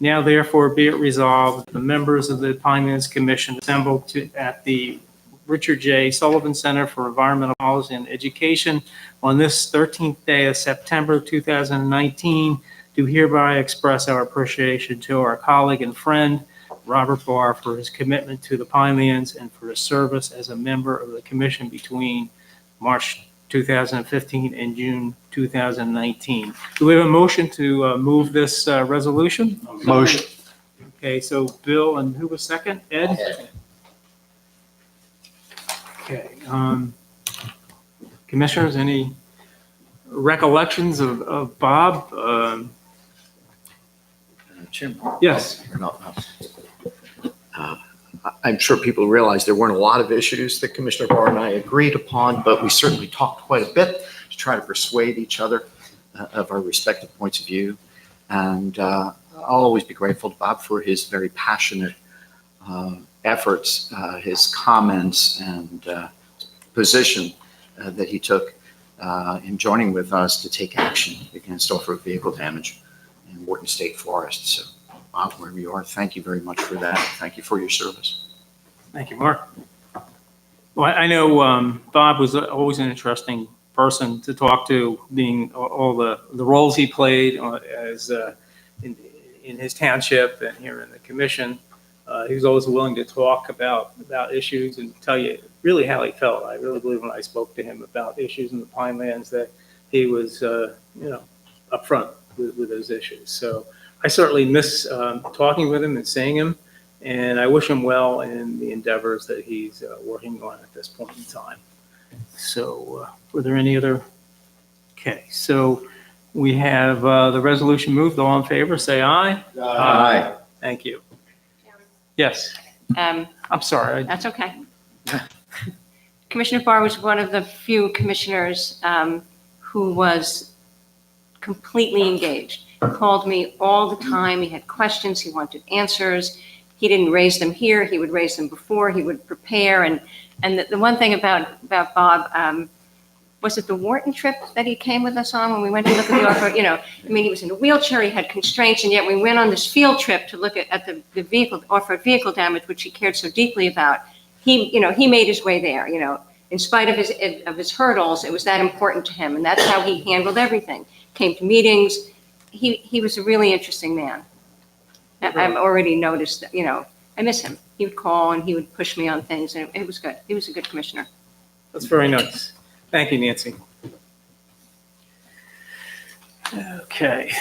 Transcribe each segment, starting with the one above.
Now therefore be it resolved, the members of the Pinelands Commission assembled at the Richard J. Sullivan Center for Environmental Policy and Education on this 13th day of September 2019 do hereby express our appreciation to our colleague and friend, Robert Barr, for his commitment to the Pinelands and for his service as a member of the commission between March 2015 and June 2019. Do we have a motion to move this resolution? Motion. Okay, so Bill, and who was second? Ed? Okay. Commissioners, any recollections of Bob? Jim? Yes. I'm sure people realize there weren't a lot of issues that Commissioner Barr and I agreed upon, but we certainly talked quite a bit to try to persuade each other of our respective points of view. And I'll always be grateful to Bob for his very passionate efforts, his comments and position that he took in joining with us to take action against off-road vehicle damage in Wharton State Forest. So Bob, wherever you are, thank you very much for that. Thank you for your service. Thank you, Mark. Well, I know Bob was always an interesting person to talk to, being all the roles he played as in his township and here in the commission. He was always willing to talk about issues and tell you really how he felt. I really believe when I spoke to him about issues in the Pinelands that he was, upfront with those issues. So I certainly miss talking with him and seeing him, and I wish him well in the endeavors that he's working on at this point in time. So were there any other? Okay, so we have the resolution moved. All in favor, say aye. Aye. Thank you. Yes. I'm sorry. That's okay. Commissioner Barr was one of the few commissioners who was completely engaged. He called me all the time. He had questions. He wanted answers. He didn't raise them here. He would raise them before. He would prepare. And the one thing about Bob, was it the Wharton trip that he came with us on when we went to look at the off-road? He was in a wheelchair. He had constraints, and yet we went on this field trip to look at the vehicle, off-road vehicle damage, which he cared so deeply about. He made his way there. In spite of his hurdles, it was that important to him, and that's how he handled everything. Came to meetings. He was a really interesting man. I've already noticed that, I miss him. He would call and he would push me on things, and it was good. He was a good commissioner. That's very nice. Thank you, Nancy. Okay.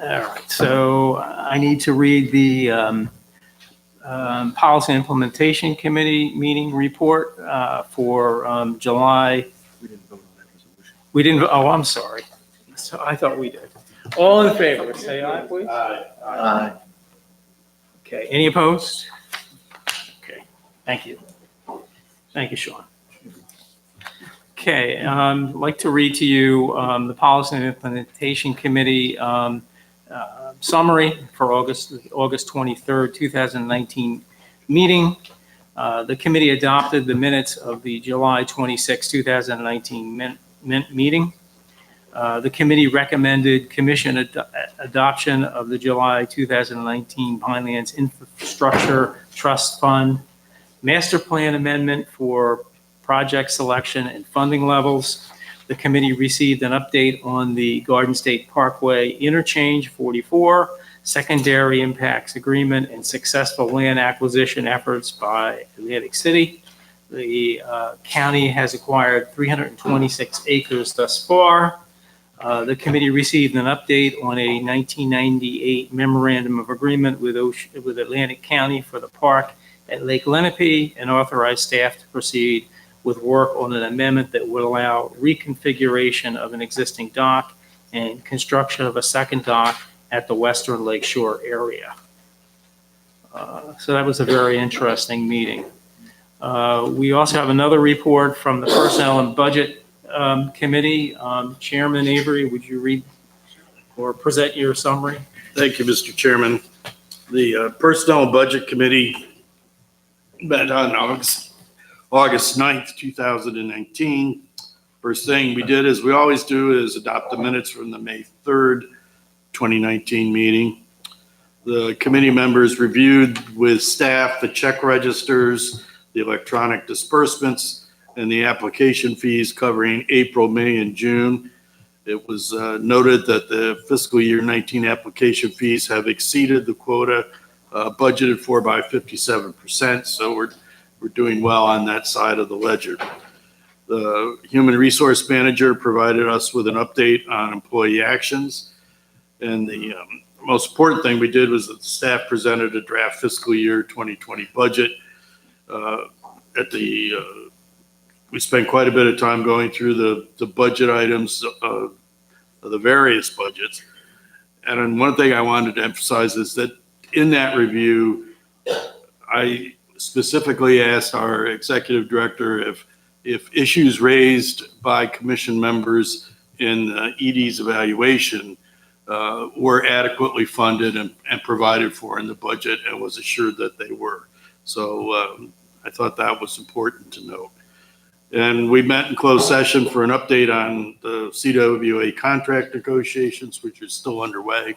All right, so I need to read the Policy Implementation Committee meeting report for July. We didn't vote on that resolution. We didn't, oh, I'm sorry. So I thought we did. All in favor, say aye, please. Aye. Okay, any opposed? Okay, thank you. Thank you, Sean. Okay, I'd like to read to you the Policy and Implementation Committee summary for August 23rd, 2019 meeting. The committee adopted the minutes of the July 26, 2019 meeting. The committee recommended commission adoption of the July 2019 Pinelands Infrastructure Trust Fund Master Plan Amendment for project selection and funding levels. The committee received an update on the Garden State Parkway Interchange 44, secondary impacts agreement, and successful land acquisition efforts by Atlantic City. The county has acquired 326 acres thus far. The committee received an update on a 1998 memorandum of agreement with Atlantic County for the park at Lake Lenape and authorized staff to proceed with work on an amendment that would allow reconfiguration of an existing dock and construction of a second dock at the Western Lakeshore area. So that was a very interesting meeting. We also have another report from the Personnel and Budget Committee. Chairman Avery, would you read or present your summary? Thank you, Mr. Chairman. The Personnel and Budget Committee met on August 9th, 2019. First thing we did, as we always do, is adopt the minutes from the May 3rd, 2019 meeting. The committee members reviewed with staff the check registers, the electronic disbursements, and the application fees covering April, May, and June. It was noted that the fiscal year 19 application fees have exceeded the quota budgeted for by 57%, so we're doing well on that side of the ledger. The human resource manager provided us with an update on employee actions. And the most important thing we did was that the staff presented a draft fiscal year 2020 budget. We spent quite a bit of time going through the budget items of the various budgets. And then one thing I wanted to emphasize is that in that review, I specifically asked our executive director if issues raised by commission members in ED's evaluation were adequately funded and provided for in the budget, and was assured that they were. So I thought that was important to note. And we met in closed session for an update on the CWA contract negotiations, which are still underway.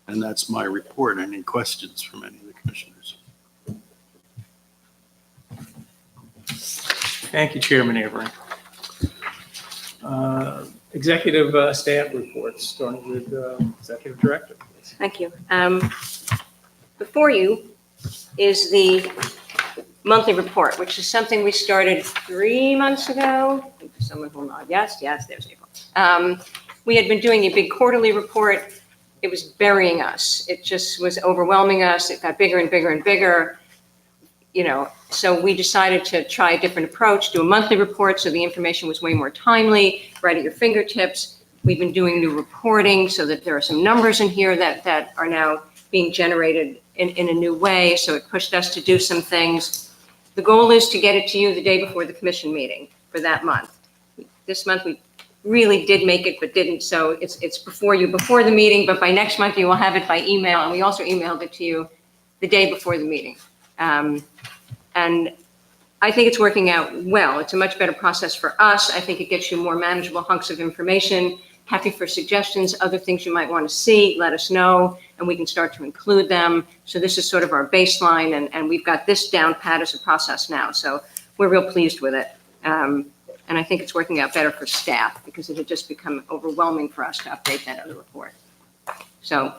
And that's my report. Any questions from any of the commissioners? Thank you, Chairman Avery. Executive staff reports, starting with Executive Director. Please. Thank you. Before you is the monthly report, which is something we started 3 months ago. Someone will nod. Yes, there's April. We had been doing a big quarterly report. It was burying us. It just was overwhelming us. It got bigger and bigger and bigger. So we decided to try a different approach, do a monthly report so the information was way more timely, right at your fingertips. We've been doing new reporting so that there are some numbers in here that are now being generated in a new way. So it pushed us to do some things. The goal is to get it to you the day before the commission meeting for that month. This month we really did make it, but didn't. So it's before the meeting, but by next month you will have it by email. And we also emailed it to you the day before the meeting. And I think it's working out well. It's a much better process for us. I think it gets you more manageable hunks of information. Happy for suggestions, other things you might want to see, let us know, and we can start to include them. So this is sort of our baseline, and we've got this down pat as a process now. So we're real pleased with it. And I think it's working out better for staff because it had just become overwhelming for us to update that other report. So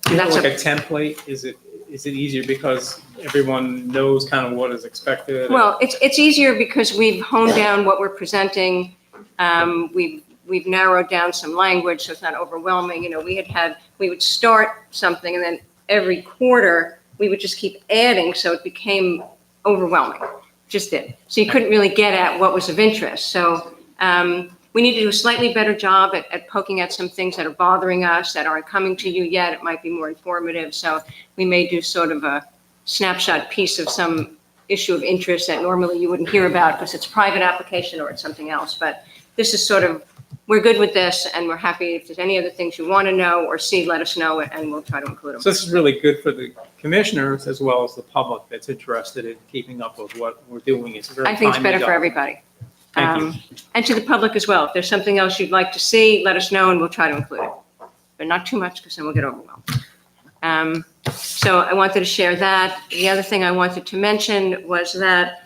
that's like a template. Is it easier because everyone knows kind of what is expected? Well, it's easier because we've honed down what we're presenting. We've narrowed down some language, so it's not overwhelming. We would start something, and then every quarter we would just keep adding, so it became overwhelming. Just did. So you couldn't really get at what was of interest. So we need to do a slightly better job at poking at some things that are bothering us that aren't coming to you yet. It might be more informative. So we may do sort of a snapshot piece of some issue of interest that normally you wouldn't hear about because it's a private application or it's something else. But this is sort of, we're good with this, and we're happy. If there's any other things you want to know or see, let us know, and we'll try to include them. So this is really good for the commissioners as well as the public that's interested in keeping up with what we're doing. It's very I think it's timely better for job. everybody. Thank you. And to the public as well. If there's something else you'd like to see, let us know and we'll try to include it. But not too much because then we'll get overwhelmed. So I wanted to share that. The other thing I wanted to mention was that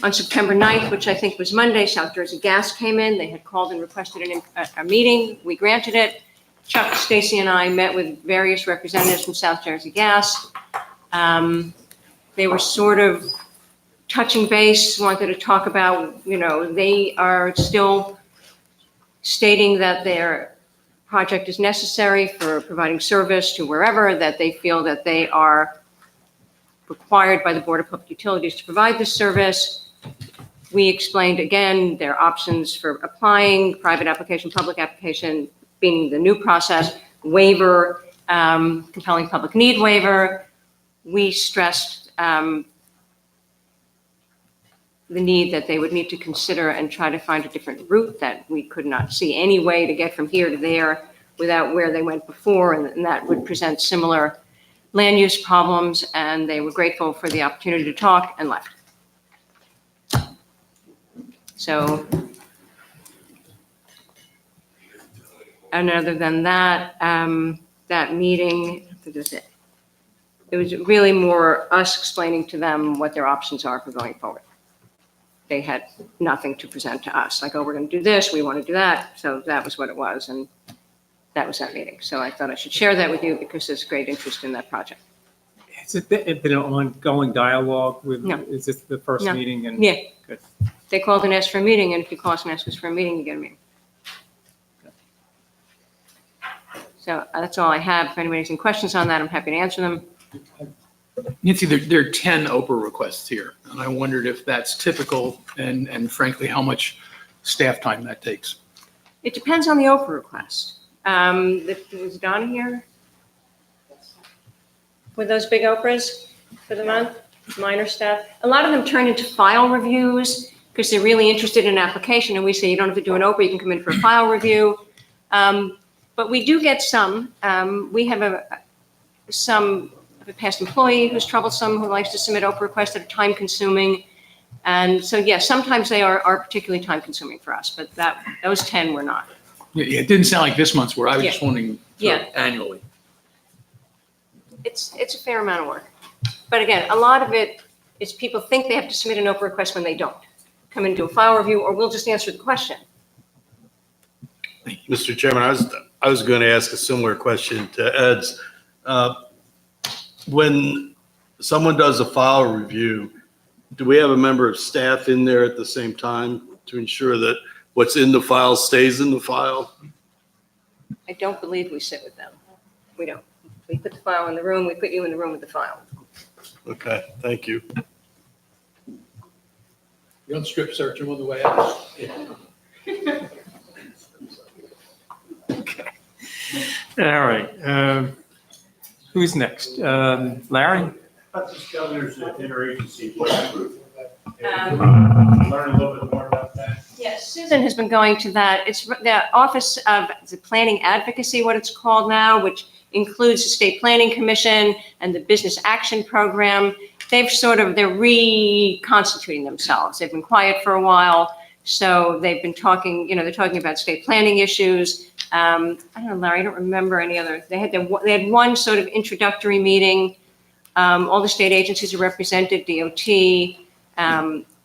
on September 9th, which I think was Monday, South Jersey Gas came in. They had called and requested a meeting. We granted it. Chuck, Stacy, and I met with various representatives from South Jersey Gas. They were sort of touching base, wanted to talk about, they are still stating that their project is necessary for providing service to wherever, that they feel that they are required by the Board of Public Utilities to provide this service. We explained again their options for applying, private application, public application, being the new process, waiver, compelling public need waiver. We stressed the need that they would need to consider and try to find a different route, that we could not see any way to get from here to there without where they went before, and that would present similar land use problems, and they were grateful for the opportunity to talk and left. So And other than that, that meeting, it was really more us explaining to them what their options are for going forward. They had nothing to present to us, like, oh, we're going to do this, we want to do that. So that was what it was, and that was that meeting. So I thought I should share that with you because there's great interest in that project. Has it been an ongoing dialogue with, No. is this the first No. meeting? And Yeah. Good. They called and asked for a meeting, and if you call us and ask us for a meeting, you get a meeting. So that's all I have. If anybody has any questions on that, I'm happy to answer them. Nancy, there are 10 Oprah requests here, and I wondered if that's typical and frankly, how much staff time that takes. It depends on the Oprah request. Was Donna here? With those big Oprahs for the month, minor stuff? A lot of them turn into file reviews because they're really interested in an application, and we say you don't have to do an Oprah, you can come in for a file review. But we do get some. We have a past employee who's troublesome, who likes to submit Oprah requests that are time consuming. And so, yes, sometimes they are particularly time consuming for us, but those 10 were not. Yeah, it didn't sound like this month's were. I was just wondering Yeah. annually. It's a fair amount of work. But again, a lot of it is people think they have to submit an Oprah request when they don't. Come in and do a file review, or we'll just answer the question. Mr. Chairman, I was going to ask a similar question to Ed's. When someone does a file review, do we have a member of staff in there at the same time to ensure that what's in the file stays in the file? I don't believe we sit with them. We don't. We put the file in the room, we put you in the room with the file. Okay, thank you. You don't strip search them on the way out. All right. Who's next? Larry? About this governor's interagency working group. Learn a little bit more about that. Yes, Susan has been going to that. It's the Office of the Planning Advocacy, what it's called now, which includes the State Planning Commission and the Business Action Program. They're reconstituting themselves. They've been quiet for a while. So they've been talking, they're talking about state planning issues. I don't know, Larry, I don't remember any other. They had one sort of introductory meeting. All the state agencies are represented, DOT,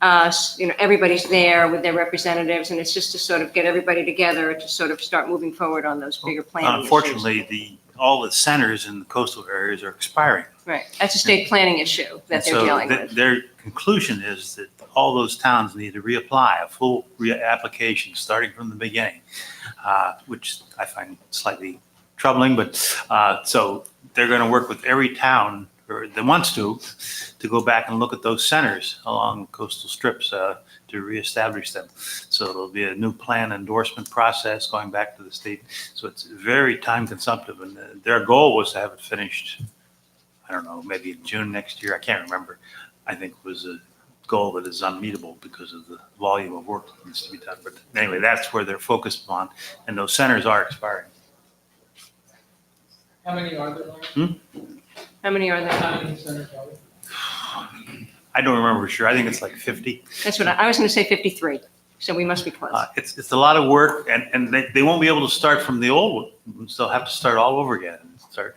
us, everybody's there with their representatives, and it's just to sort of get everybody together to sort of start moving forward on those bigger planning issues. Unfortunately, all the centers in the coastal areas are expiring. Right, that's a state planning issue that they're dealing with. Their conclusion is that all those towns need to reapply, a full reapplication starting from the beginning, which I find slightly troubling, but so they're going to work with every town or that wants to go back and look at those centers along coastal strips to reestablish them. So it'll be a new plan endorsement process going back to the state. So it's very time consumptive, and their goal was to have it finished, I don't know, maybe in June next year. I can't remember. I think it was a goal that is unmeetable because of the volume of work that needs to be done. But anyway, that's where they're focused on, and those centers are expiring. How many are there? How many are there? How many centers are there? I don't remember for sure. I think it's like 50. That's what I was going to say 53, so we must be close. It's a lot of work, and they won't be able to start from the old one. They'll have to start all over again and start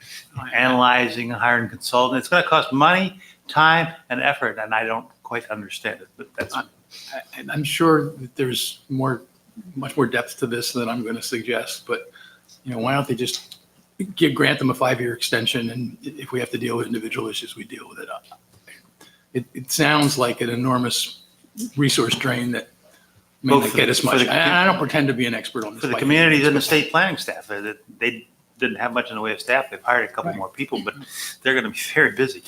analyzing and hiring consultants. It's going to cost money, time, and effort, and I don't quite understand it, but that's. And I'm sure that there's much more depth to this than I'm going to suggest, but why don't they just grant them a 5-year extension, and if we have to deal with individual issues, we deal with it. It sounds like an enormous resource drain that may Both not for get the- as for much. the- And I don't pretend to be an expert on this. For the by any communities means, and the but- state planning staff, they didn't have much in the way of staff. They've hired a couple Right. more people, but they're going to be very busy.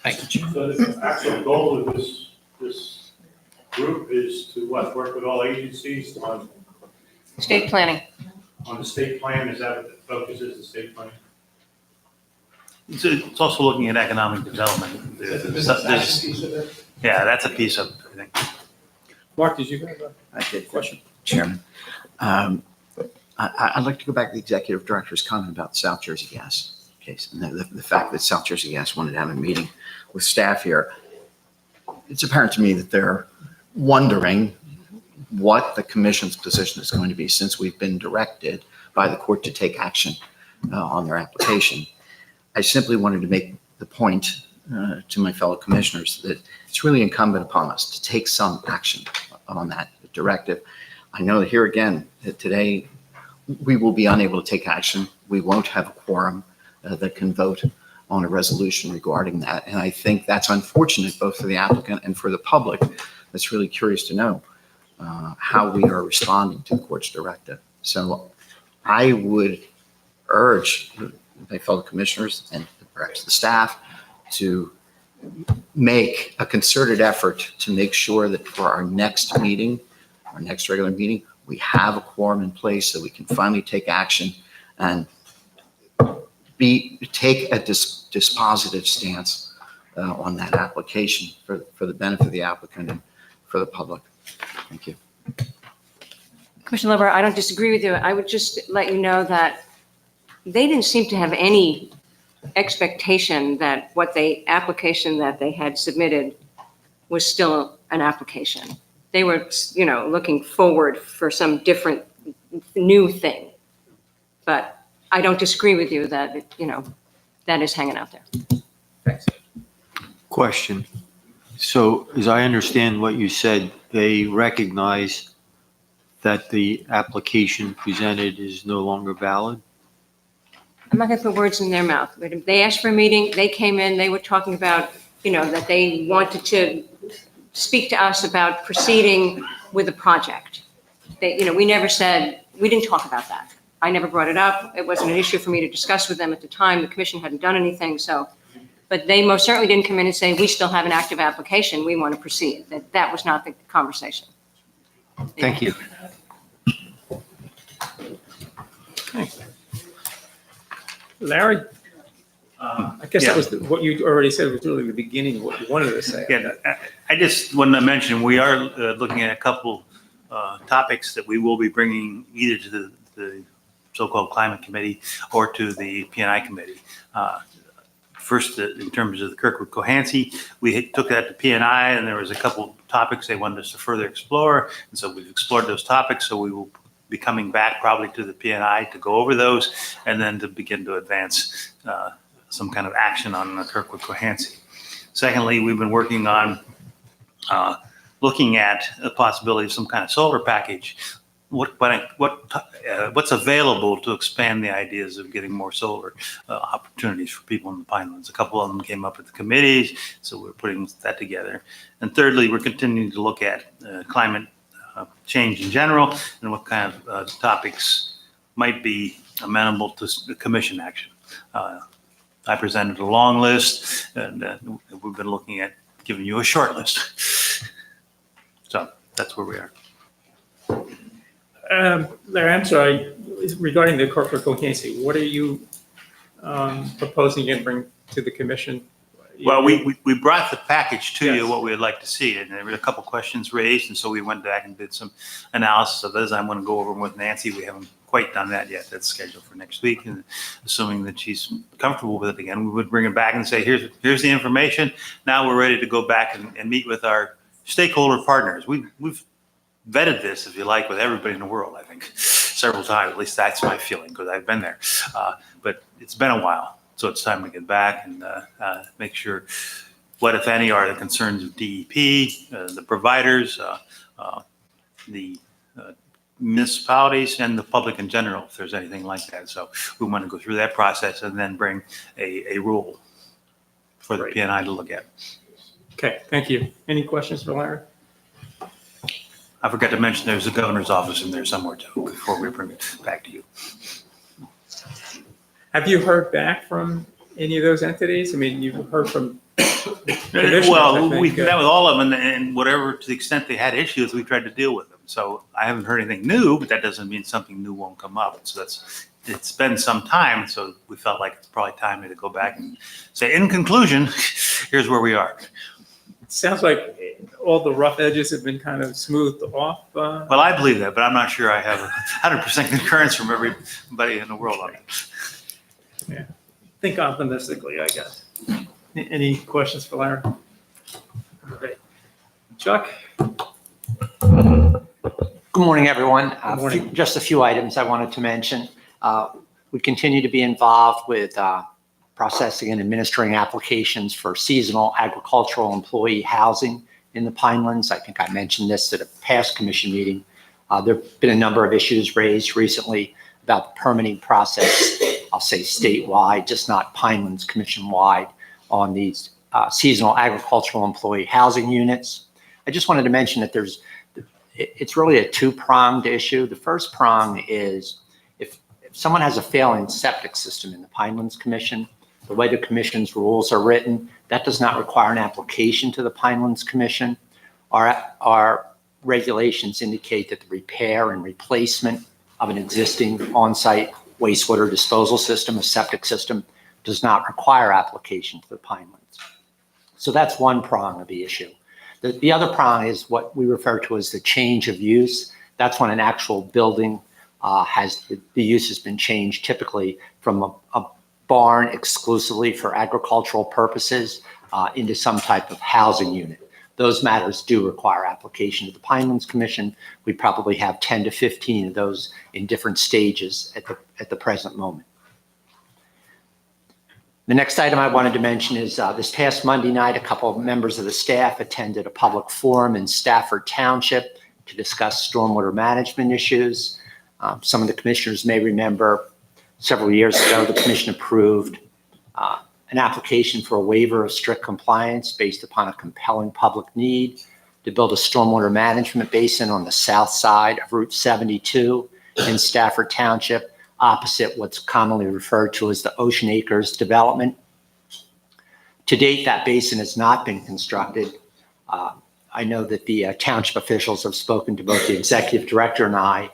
Thank you, Chief. So the actual goal of this group is to what, work with all agencies on State planning. the state plan? Is that what the focus is, the state plan? It's also looking at economic development. Yeah, that's a piece of it, I think. Mark, did you have a I did, question, Chairman. I'd like to go back to the executive director's comment about South Jersey Gas case and the fact that South Jersey Gas wanted to have a meeting with staff here. It's apparent to me that they're wondering what the commission's position is going to be, since we've been directed by the court to take action on their application. I simply wanted to make the point to my fellow commissioners that it's really incumbent upon us to take some action on that directive. I know that here again, that today we will be unable to take action. We won't have a quorum that can vote on a resolution regarding that. And I think that's unfortunate, both for the applicant and for the public that's really curious to know how we are responding to the court's directive. So I would urge my fellow commissioners and perhaps the staff to make a concerted effort to make sure that for our next meeting, our next regular meeting, we have a quorum in place so we can finally take action and take a dispositive stance on that application for the benefit of the applicant and for the public. Thank you. Commissioner Lover, I don't disagree with you. I would just let you know that they didn't seem to have any expectation that application that they had submitted was still an application. They were, looking forward for some different new thing. But I don't disagree with you that, that is hanging out there. Thanks. Question. So as I understand what you said, they recognize that the application presented is no longer valid? I'm not going to put words in their mouth. But they asked for a meeting, they came in, they were talking about, that they wanted to speak to us about proceeding with the project. We never said, we didn't talk about that. I never brought it up. It wasn't an issue for me to discuss with them at the time. The commission hadn't done anything, but they most certainly didn't come in and say, we still have an active application, we want to proceed. That was not the conversation. Thank you. Larry? I guess that was what you already said was really the beginning of what you wanted to say. Again, I just wanted to mention, we are looking at a couple topics that we will be bringing either to the so-called climate committee or to the P&I committee. First, in terms of the Kirkwood Cohansey, we took that to P&I, and there was a couple topics they wanted us to further explore. And so we've explored those topics. So we will be coming back probably to the P&I to go over those and then to begin to advance some kind of action on the Kirkwood Cohansey. Secondly, we've been working on looking at the possibility of some kind of solar package. What's available to expand the ideas of getting more solar opportunities for people in the Pinelands. A couple of them came up at the committees, so we're putting that together. And thirdly, we're continuing to look at climate change in general and what kind of topics might be amenable to the commission action. I presented a long list, and we've been looking at giving you a short list. So that's where we are. Larry, I'm sorry, regarding the Kirkwood Cohansey, what are you proposing to bring to the commission? Well, we brought the package to you, what we would like to see, and there were a couple questions raised, and so we went back and did some analysis of those. I'm going to go over them with Nancy. We haven't quite done that yet. That's scheduled for next week, and assuming that she's comfortable with it again, we would bring it back and say, here's the information. Now we're ready to go back and meet with our stakeholder partners. We've vetted this, if you like, with everybody in the world, I think, several times. At least that's my feeling, because I've been there. But it's been a while. So it's time to get back and make sure what, if any, are the concerns of DEP, the providers, the municipalities, and the public in general, if there's anything like that. So we want to go through that process and then bring a rule for the P&I to look at. Okay, thank you. Any questions for Larry? I forgot to mention there's a governor's office in there somewhere too, before we bring it back to you. Have you heard back from any of those entities? I mean, you've heard from commissioners, Well, I think. we've met with all of them, and whatever, to the extent they had issues, we tried to deal with them. So I haven't heard anything new, but that doesn't mean something new won't come up. So it's been some time, so we felt like it's probably time to go back and say, in conclusion, here's where we are. Sounds like all the rough edges have been kind of smoothed off. Well, I believe that, but I'm not sure I have 100% concurrence from everybody in the world on it. Yeah. Think optimistically, I guess. Any questions for Larry? Great. Chuck? Good morning, everyone. Good morning. Just a few items I wanted to mention. We continue to be involved with processing and administering applications for seasonal agricultural employee housing in the Pinelands. I think I mentioned this at a past commission meeting. There have been a number of issues raised recently about the permitting process, I'll say statewide, just not Pinelands Commission-wide, on these seasonal agricultural employee housing units. I just wanted to mention that it's really a two-pronged issue. The first prong is if someone has a failing septic system in the Pinelands Commission, the way the commission's rules are written, that does not require an application to the Pinelands Commission. Our regulations indicate that the repair and replacement of an existing on-site wastewater disposal system, a septic system, does not require application to the Pinelands. So that's one prong of the issue. The other prong is what we refer to as the change of use. That's when an actual building the use has been changed, typically from a barn exclusively for agricultural purposes into some type of housing unit. Those matters do require application to the Pinelands Commission. We probably have 10 to 15 of those in different stages at the present moment. The next item I wanted to mention is this past Monday night, a couple of members of the staff attended a public forum in Stafford Township to discuss stormwater management issues. Some of the commissioners may remember several years ago, the commission approved an application for a waiver of strict compliance based upon a compelling public need to build a stormwater management basin on the south side of Route 72 in Stafford Township, opposite what's commonly referred to as the Ocean Acres development. To date, that basin has not been constructed. I know that the township officials have spoken to both the executive director and I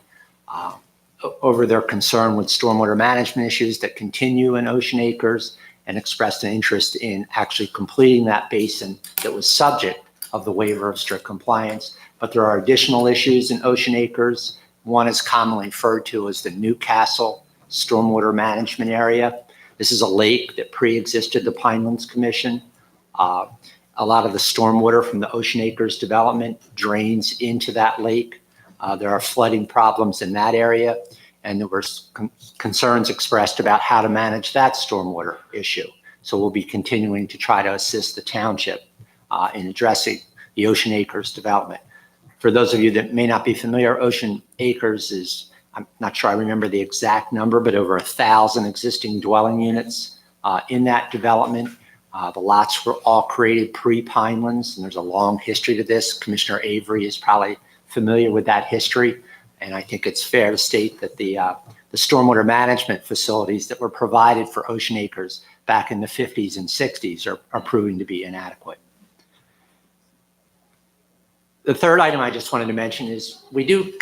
over their concern with stormwater management issues that continue in Ocean Acres, and expressed an interest in actually completing that basin that was subject of the waiver of strict compliance. But there are additional issues in Ocean Acres. One is commonly referred to as the Newcastle Stormwater Management Area. This is a lake that pre-existed the Pinelands Commission. A lot of the stormwater from the Ocean Acres development drains into that lake. There are flooding problems in that area, and there were concerns expressed about how to manage that stormwater issue. So we'll be continuing to try to assist the township in addressing the Ocean Acres development. For those of you that may not be familiar, Ocean Acres is, I'm not sure I remember the exact number, but over 1,000 existing dwelling units in that development. The lots were all created pre-Pinelands, and there's a long history to this. Commissioner Avery is probably familiar with that history. And I think it's fair to state that the stormwater management facilities that were provided for Ocean Acres back in the 50s and 60s are proving to be inadequate. The third item I just wanted to mention is we do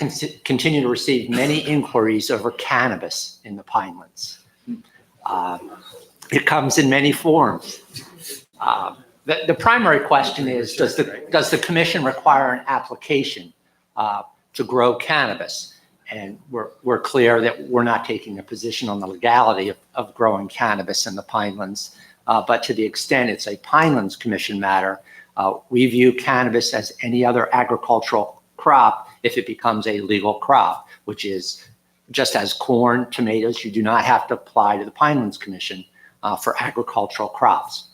continue to receive many inquiries over cannabis in the Pinelands. It comes in many forms. The primary question is, does the commission require an application to grow cannabis? And we're clear that we're not taking a position on the legality of growing cannabis in the Pinelands, but to the extent it's a Pinelands Commission matter, we view cannabis as any other agricultural crop if it becomes a legal crop, which is just as corn, tomatoes, you do not have to apply to the Pinelands Commission for agricultural crops.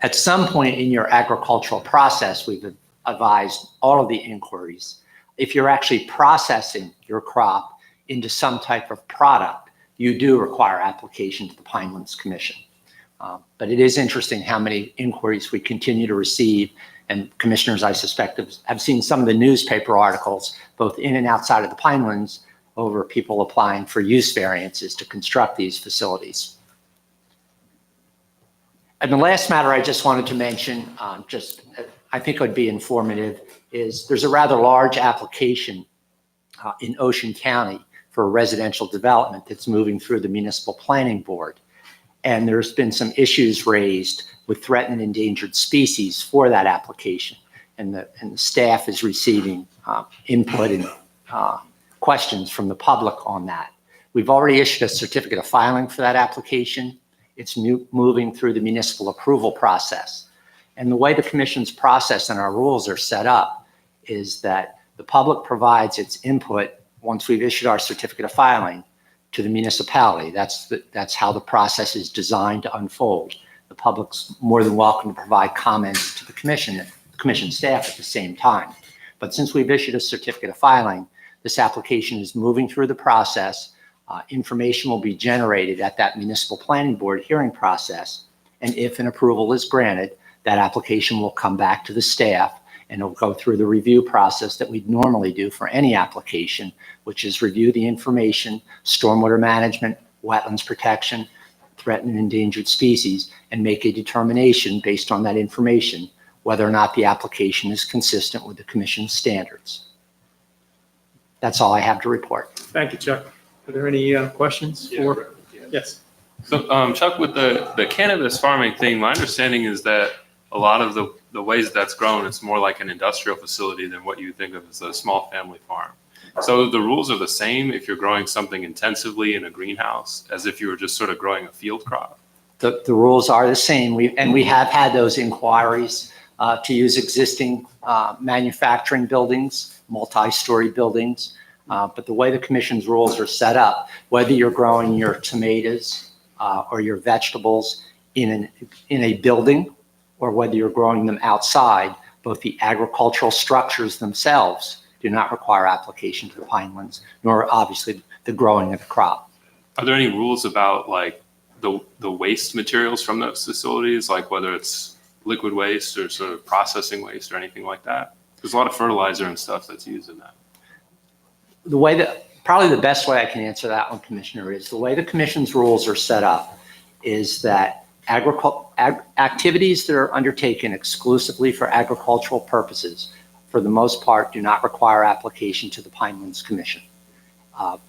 At some point in your agricultural process, we've advised all of the inquiries. If you're actually processing your crop into some type of product, you do require application to the Pinelands Commission. But it is interesting how many inquiries we continue to receive, and commissioners, I suspect, have seen some of the newspaper articles, both in and outside of the Pinelands, over people applying for use variances to construct these facilities. And the last matter I just wanted to mention, I think would be informative, is there's a rather large application in Ocean County for a residential development that's moving through the Municipal Planning Board. And there's been some issues raised with threatened and endangered species for that application. And the staff is receiving input and questions from the public on that. We've already issued a certificate of filing for that application. It's moving through the municipal approval process. And the way the commission's process and our rules are set up is that The public provides its input once we've issued our certificate of filing to the municipality. That's how the process is designed to unfold. The public's more than welcome to provide comments to the commission staff at the same time. But since we've issued a certificate of filing, this application is moving through the process. Information will be generated at that municipal planning board hearing process. And if an approval is granted, that application will come back to the staff and it'll go through the review process that we'd normally do for any application, which is review the information, stormwater management, wetlands protection, threatened and endangered species, and make a determination based on that information whether or not the application is consistent with the commission's standards. That's all I have to report. Thank you, Chuck. Are there any questions for? Yes. So, Chuck, with the cannabis farming thing, my understanding is that a lot of the ways that's grown, it's more like an industrial facility than what you think of as a small family farm. So the rules are the same if you're growing something intensively in a greenhouse as if you were just sort of growing a field crop. The rules are the same. We have had those inquiries to use existing manufacturing buildings, multi-story buildings. But the way the commission's rules are set up, whether you're growing your tomatoes or your vegetables in a building or whether you're growing them outside, both the agricultural structures themselves do not require application to the Pinelands, nor obviously the growing of the crop. Are there any rules about like the waste materials from those facilities, like whether it's liquid waste or sort of processing waste or anything like that? There's a lot of fertilizer and stuff that's used in that. The way that, probably the best way I can answer that one, Commissioner, is the way the commission's rules are set up is that activities that are undertaken exclusively for agricultural purposes, for the most part, do not require application to the Pinelands Commission.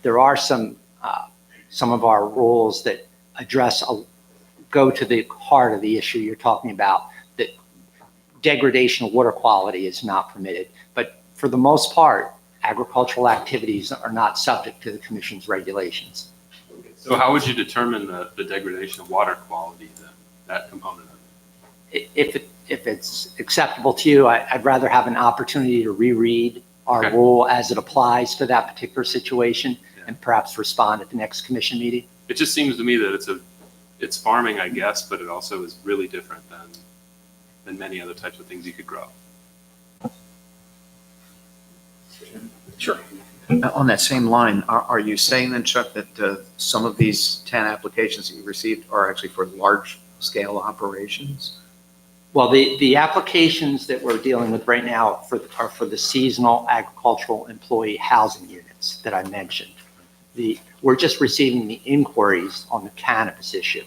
There are some of our rules that go to the heart of the issue you're talking about, that degradation of water quality is not permitted. But for the most part, agricultural activities are not subject to the commission's regulations. So how would you determine the degradation of water quality then, that component of it? If it's acceptable to you, I'd rather have an opportunity to reread our Okay. rule as it applies to that particular situation and perhaps respond at the next commission meeting. It just seems to me that it's farming, I guess, but it also is really different than many other types of things you could grow. Sure. On that same line, are you saying then, Chuck, that some of these 10 applications that you received are actually for large-scale operations? Well, the applications that we're dealing with right now are for the seasonal agricultural employee housing units that I mentioned. We're just receiving the inquiries on the cannabis issue.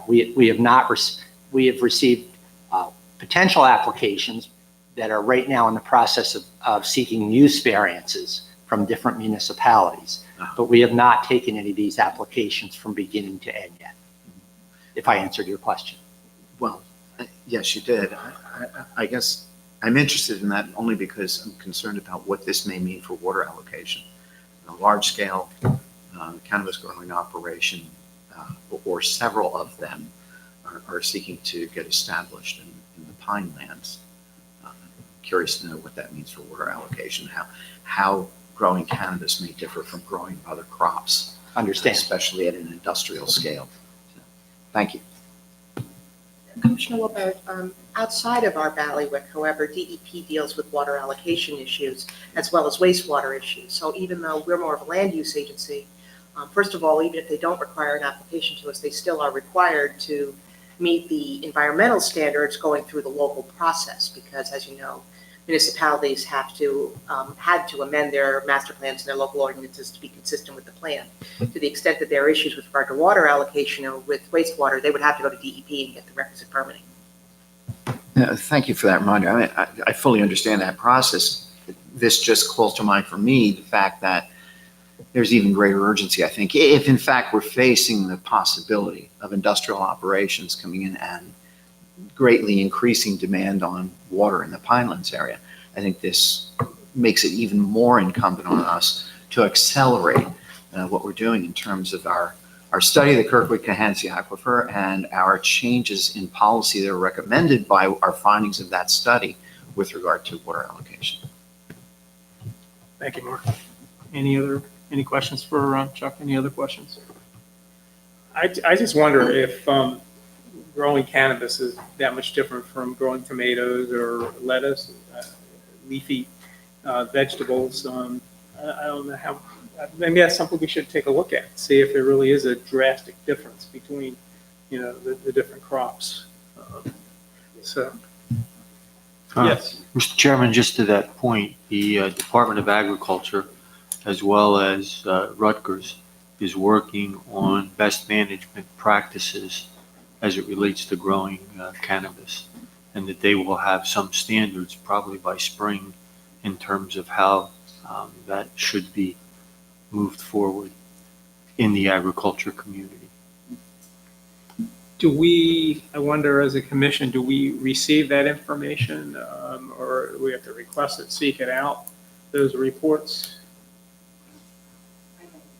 We have received potential applications that are right now in the process of seeking use variances from different municipalities. But we have not taken any of these applications from beginning to end yet, if I answered your question. Well, yes, you did. I guess I'm interested in that only because I'm concerned about what this may mean for water allocation. A large-scale cannabis growing operation, or several of them, are seeking to get established in the Pinelands. Curious to know what that means for water allocation, how growing cannabis may differ from growing other crops. Understand. Especially at an industrial scale. So, thank you. Commissioner Wilbert, outside of our bailiwick, however, DEP deals with water allocation issues as well as wastewater issues. So even though we're more of a land use agency, first of all, even if they don't require an application to us, they still are required to meet the environmental standards going through the local process because, as you know, municipalities had to amend their master plans and their local ordinances to be consistent with the plan. To the extent that there are issues with regard to water allocation or with wastewater, they would have to go to DEP and get the requisite permitting. Thank you for that reminder. I mean, I fully understand that process. This just calls to mind for me the fact that there's even greater urgency, I think, if in fact we're facing the possibility of industrial operations coming in and greatly increasing demand on water in the Pinelands area. I think this makes it even more incumbent on us to accelerate what we're doing in terms of our study of the Kirkwood-Cohansey Aquifer and our changes in policy that are recommended by our findings of that study with regard to water allocation. Thank you, Mark. Any questions for Chuck? Any other questions? I just wonder if growing cannabis is that much different from growing tomatoes or lettuce, leafy vegetables. I don't know how, maybe that's something we should take a look at, see if there really is a drastic difference between, the different crops. So, yes. Mr. Chairman, just to that point, the Department of Agriculture, as well as Rutgers, is working on best management practices as it relates to growing cannabis, and that they will have some standards probably by spring in terms of how that should be moved forward in the agriculture community. I wonder as a commission, do we receive that information or do we have to request it, seek it out, those reports?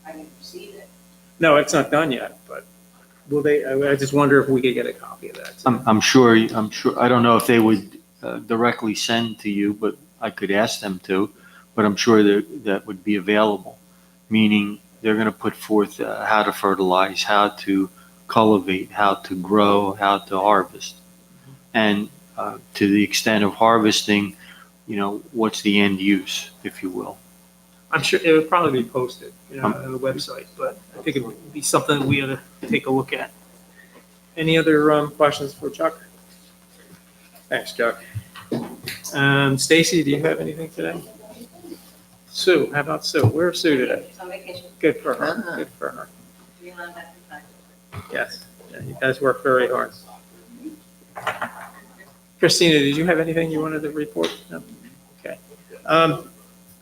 I didn't receive it. No, it's not done yet, but will they, I just wonder if we could get a copy of that. I'm sure, I don't know if they would directly send to you, but I could ask them to, but I'm sure that would be available, meaning they're going to put forth how to fertilize, how to cultivate, how to grow, how to harvest. And to the extent of harvesting, what's the end use, if you will. I'm sure it would probably be posted, on the website, but I think it would be something we ought to take a look at. Any other questions for Chuck? Thanks, Chuck. Stacy, do you have anything today? Sue, how about Sue? Where's Sue today? She's on vacation. Good for her, good for her. We allowed that to practice. Yes, yeah, you guys work very hard. Christina, did you have anything you wanted to report? No? Okay.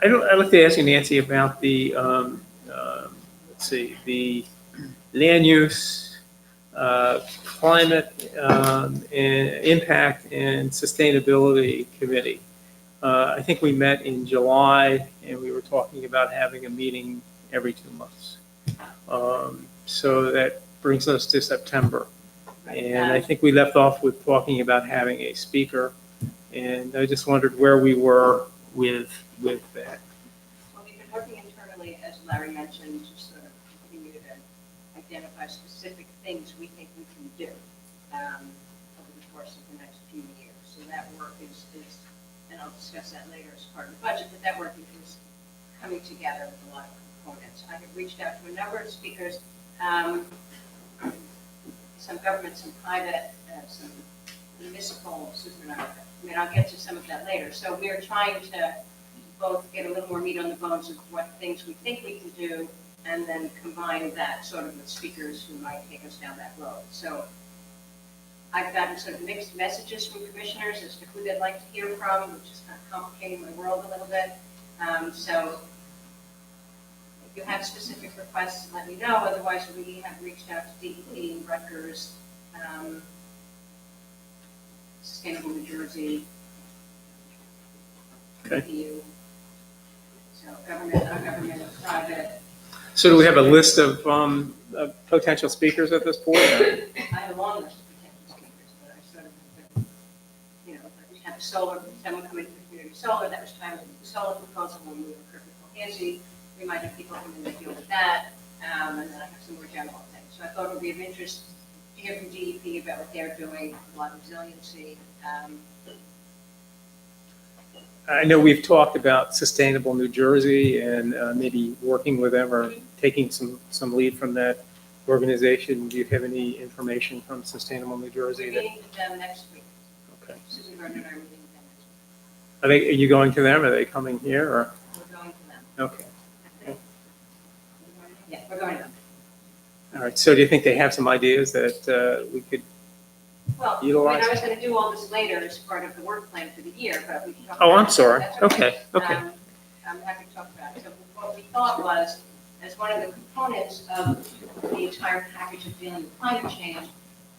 I'd like to ask you, Nancy, about the, the land use, climate, and impact and sustainability committee. I think we met in July and we were talking about having a meeting every 2 months. So that brings us to September. And I think we left off with talking about having a speaker. And I just wondered where we were with that. Well, we've been working internally, as Larry mentioned, to sort of continue to identify specific things we think we can do over the course of the next few years. So that work is, and I'll discuss that later as part of the budget, but that work is coming together with a lot of components. I have reached out to a number of speakers, some government, some private, some municipal, I'll get to some of that later. So we're trying to both get a little more meat on the bones of what things we think we can do, and then combine that sort of with speakers who might take us down that road. So I've gotten sort of mixed messages from commissioners as to who they'd like to hear from, which is kind of complicating my world a little bit. So if you have specific requests, let me know. Otherwise, we have reached out to DEP, Rutgers, Sustainable New Jersey, Okay. EU. So government, non-government, and private. So do we have a list of potential speakers at this point? I have a long list of potential speakers, but I sort of, we had solar, someone coming to community solar, that was time to do the solar proposal when we were perfectly hazy. We might have people come in and deal with that, and then I have some more general things. So I thought it would be of interest to hear from DEP about what they're doing, a lot of resiliency. I know we've talked about Sustainable New Jersey and maybe working with them or taking some lead from that organization. Do you have any information from Sustainable New Jersey? We're meeting with them next week. Okay. Susan Gardner and I are meeting with them next week. Are you going to them? Are they coming here or? We're going to them. Okay. Yeah, we're going to them. All right. So do you think they have some ideas that we could? Well, Utilize. I was going to do all this later as part of the work plan for the year, but we can talk Oh, about I'm it. sorry. That's Okay. Okay. I'm happy to talk about it. So what we thought was, as one of the components of the entire package of dealing with climate change,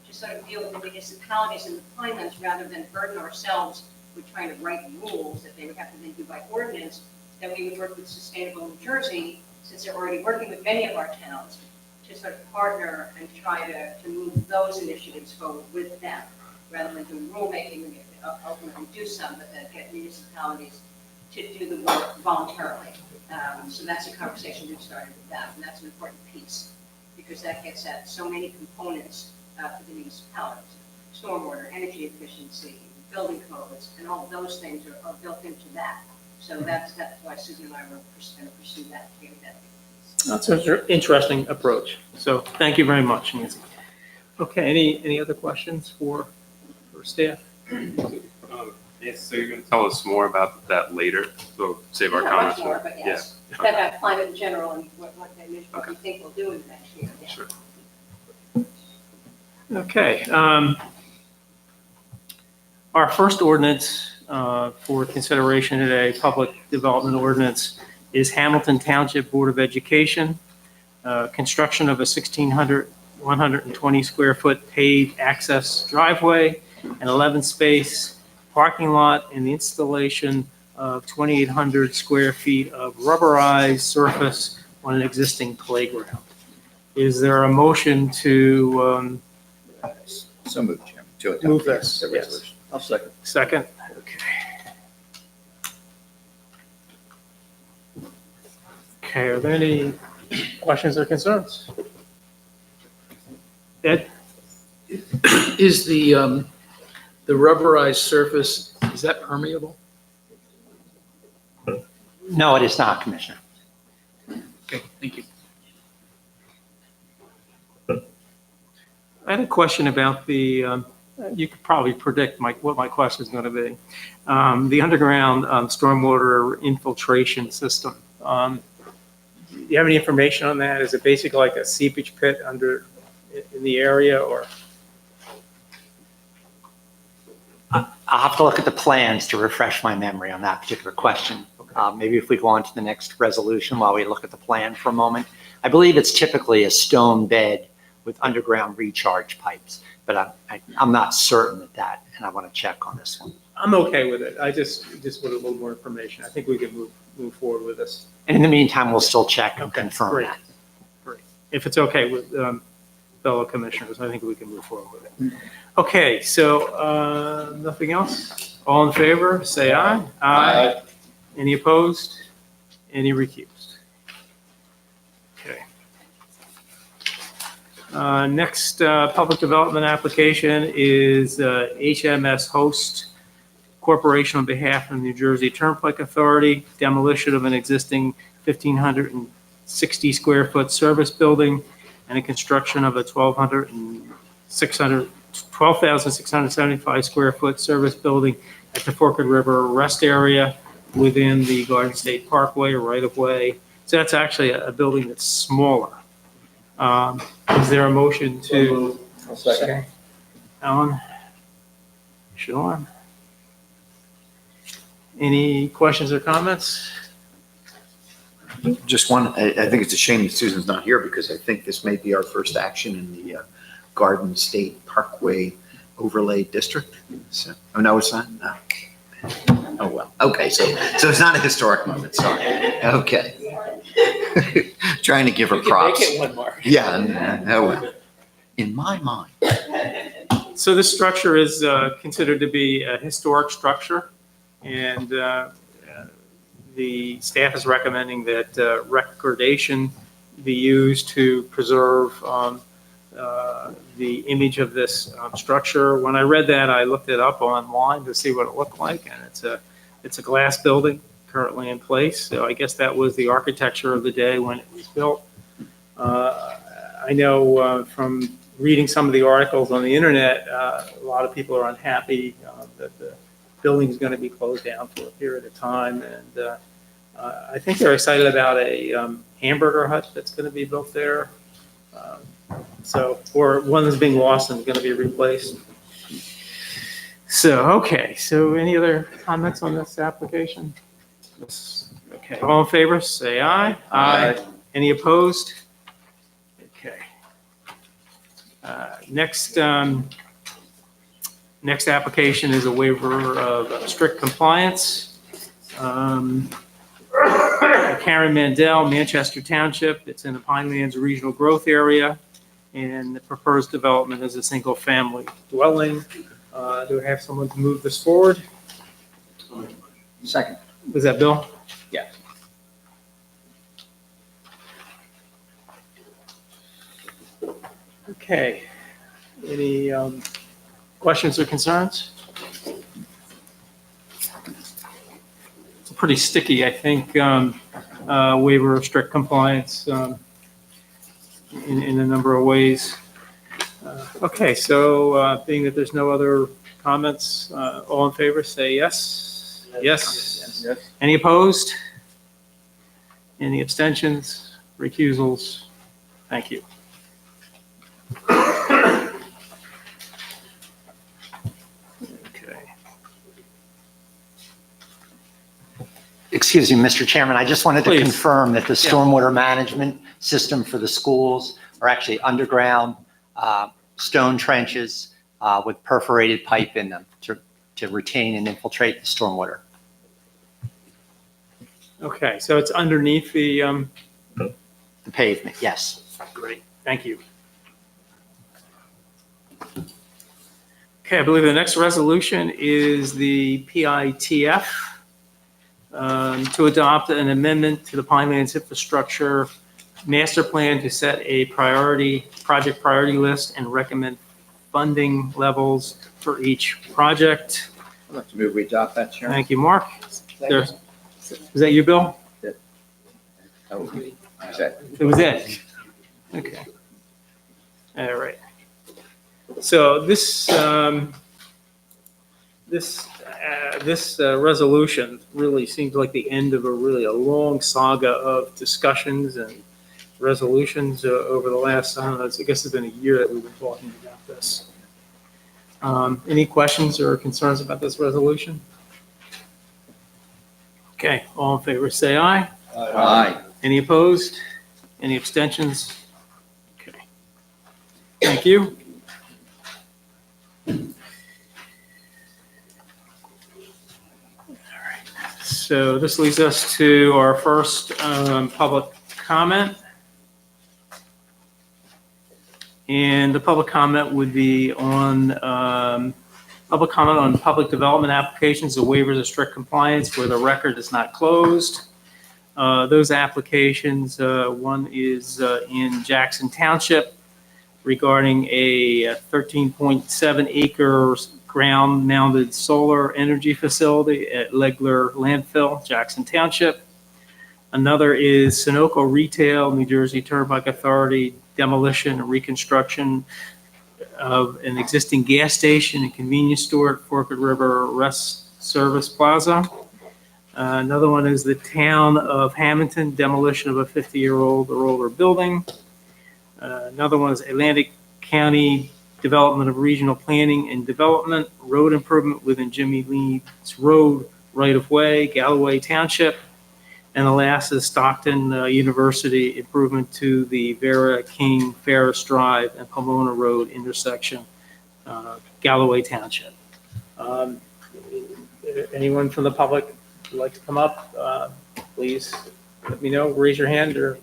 to sort of deal with the municipalities and the Pinelands rather than burden ourselves with trying to write rules that they would have to then do by ordinance, that we would work with Sustainable New Jersey, since they're already working with many of our towns, to sort of partner and try to move those initiatives forward with them, rather than doing rulemaking, we ultimately do some, but then get municipalities to do the work voluntarily. So that's a conversation we've started with them, and that's an important piece, because that gets at so many components for the municipalities. Stormwater, energy efficiency, building codes, and all of those things are built into that. So that's why Susan and I were going to pursue that, to get that piece. That's an interesting approach. So thank you very much, Nancy. Okay, any other questions for staff? Yes, so you're going to tell us more about that later, so save our Not comments. much more, but yes, Yeah. about climate in general and what we think we'll do in the next year. Yeah. Sure. Okay. Our first ordinance for consideration today, public development ordinance, is Hamilton Township Board of Education, construction of a 1,120 square foot paved access driveway, an 11-space parking lot, and the installation of 2,800 square feet of rubberized surface on an existing playground. Is there a motion to So moved, Chairman. To adopt move this? the Yes. resolution. I'll second. Second? Okay. Okay, are there any questions or concerns? Ed? Is the rubberized surface, is that permeable? No, it is not, Commissioner. Okay, thank you. I had a question about the, you could probably predict what my question is going to be. The underground stormwater infiltration system. Do you have any information on that? Is it basically like a seepage pit in the area, or? I'll have to look at the plans to refresh my memory on that particular question. Maybe if we go on to the next resolution while we look at the plan for a moment. I believe it's typically a stone bed with underground recharge pipes, but I'm not certain of that, and I want to check on this one. I'm okay with it. I just wanted a little more information. I think we can move forward with this. And in the meantime, we'll still check and Okay, confirm great. that. Great. If it's okay with fellow commissioners, I think we can move forward with it. Okay, so nothing else? All in favor, say aye. Aye. Any opposed? Any recused? Okay. Next public development application is HMS Host Corporation on behalf of the New Jersey Turnpike Authority, demolition of an existing 1,560 square foot service building and a construction of a 12,675 square foot service building at the Forked River Rest Area within the Garden State Parkway right of way. So that's actually a building that's smaller. Is there a motion to? I'll second. Alan? Sean? Any questions or comments? Just one, I think it's a shame that Susan's not here because I think this may be our first action in the Garden State Parkway Overlay District. So, oh, no, it's not? No. Oh, well, okay, so it's not a historic moment, sorry. Okay. Trying to give her props. Make it one more. Yeah, no, well, in my mind. So this structure is considered to be a historic structure, and the staff is recommending that recordation be used to preserve the image of this structure. When I read that, I looked it up online to see what it looked like, and it's a glass building currently in place. So I guess that was the architecture of the day when it was built. I know from reading some of the articles on the internet, a lot of people are unhappy that the building is going to be closed down for a period of time. And I think they're excited about a hamburger hut that's going to be built there. Or one that's being lost and is going to be replaced. So, okay. So any other comments on this application? Yes. Okay. All in favor, say aye. Aye. Any opposed? Okay. Next application is a waiver of strict compliance. Karen Mandel, Manchester Township. It's in the Pinelands Regional Growth Area, and the proposed development is a single-family dwelling. Do I have someone to move this forward? Second. Was that Bill? Yeah. Okay. Any questions or concerns? It's pretty sticky, I think, waiver of strict compliance in a number of ways. Okay, so being that there's no other comments, all in favor, say yes. Yes. Any opposed? Any abstentions, recusals? Thank you. Okay. Excuse me, Mr. Chairman, I just wanted to Please. confirm that the Yeah. stormwater management system for the schools are actually underground stone trenches with perforated pipe in them to retain and infiltrate the stormwater. Okay, so it's underneath the, The pavement, yes. great, thank you. Okay, I believe the next resolution is the PITF to adopt an amendment to the Pinelands Infrastructure Master Plan to set a project priority list and recommend funding levels for each project. I'd like to move we adopt that, Chairman. Thank you, Mark. There- Was that you, Bill? Oh, is that- It was it. Okay. All right. So this resolution really seems like the end of a long saga of discussions and resolutions over the last, I don't know, I guess it's been a year that we've been talking about this. Any questions or concerns about this resolution? Okay, all in favor, say aye. Aye. Any opposed? Any abstentions? Okay. Thank you. All right. So this leads us to our first public comment. And the public comment would be on public development applications, the waivers of strict compliance where the record is not closed. Those applications, one is in Jackson Township regarding a 13.7 acres ground-mounted solar energy facility at Legler Landfill, Jackson Township. Another is Sunoco Retail, New Jersey Turnpike Authority, demolition and reconstruction of an existing gas station and convenience store at Forked River Rest Service Plaza. Another one is the town of Hamilton, demolition of a 50-year-old or older building. Another one is Atlantic County development of regional planning and development, road improvement within Jimmy Lee's Road right-of-way, Galloway Township. And the last is Stockton University improvement to the Vera King Ferris Drive and Pomona Road intersection, Galloway Township. Anyone from the public would like to come up, please let me know, raise your hand or,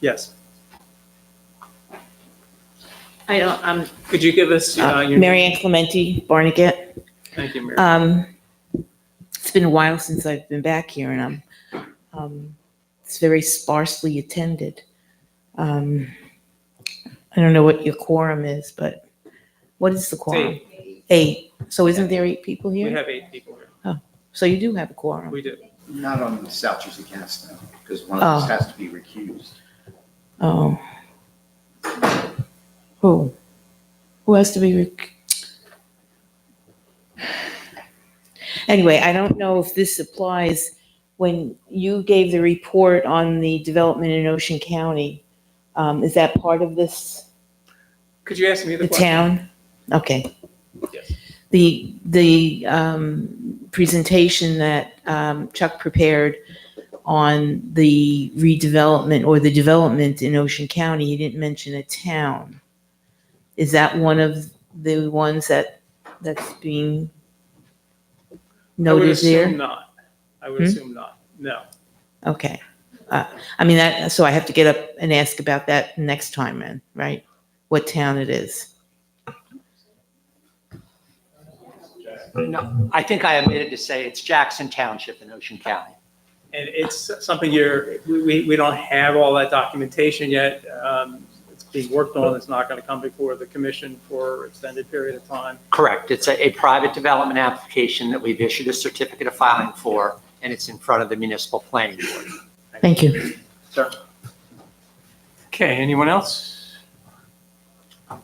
yes. Could you give us your? Mary Ann Clementi, Barnegat. Thank you, Mary. It's been a while since I've been back here, and it's very sparsely attended. I don't know what your quorum is, but what is the quorum? Eight. So isn't there 8 people We here? have 8 people here. So you do have a quorum. We do. Not on the South Jersey Gas now, because one of us has to be recused. Oh. Who? Who has to be? Anyway, I don't know if this applies when you gave the report on the development in Ocean County. Is that part of this, Could you ask me the the question? town? Okay. Yes. The presentation that Chuck prepared on the redevelopment or the development in Ocean County, he didn't mention a town. Is that one of the ones that's being noted there? I would assume not. I would assume not. No. Okay. I mean, so I have to get up and ask about that next time then, right? What town it is. No, I think I omitted to say it's Jackson Township in Ocean County. And it's something we don't have all that documentation yet. It's being worked on. It's not going to come before the commission for extended period of time. Correct. It's a private development application that we've issued a certificate of filing for, and it's in front of the municipal planning board. Thank you. Sir. Okay, anyone else? I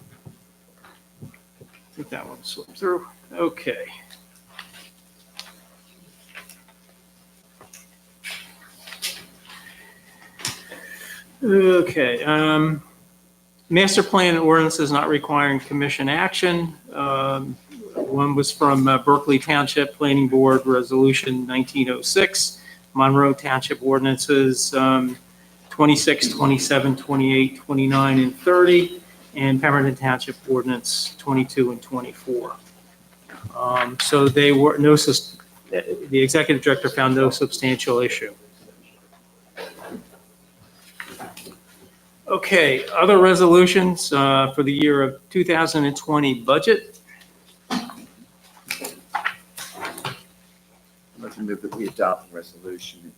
think that one slipped through. Okay. Okay, master plan ordinances not requiring commission action. One was from Berkeley Township Planning Board Resolution 1906, Monroe Township ordinances 26, 27, 28, 29, and 30, and Pemberton Township ordinance 22 and 24. So they were the executive director found no substantial issue. Okay, other resolutions for the year of 2020 budget. I'd like to move that we adopt the resolution.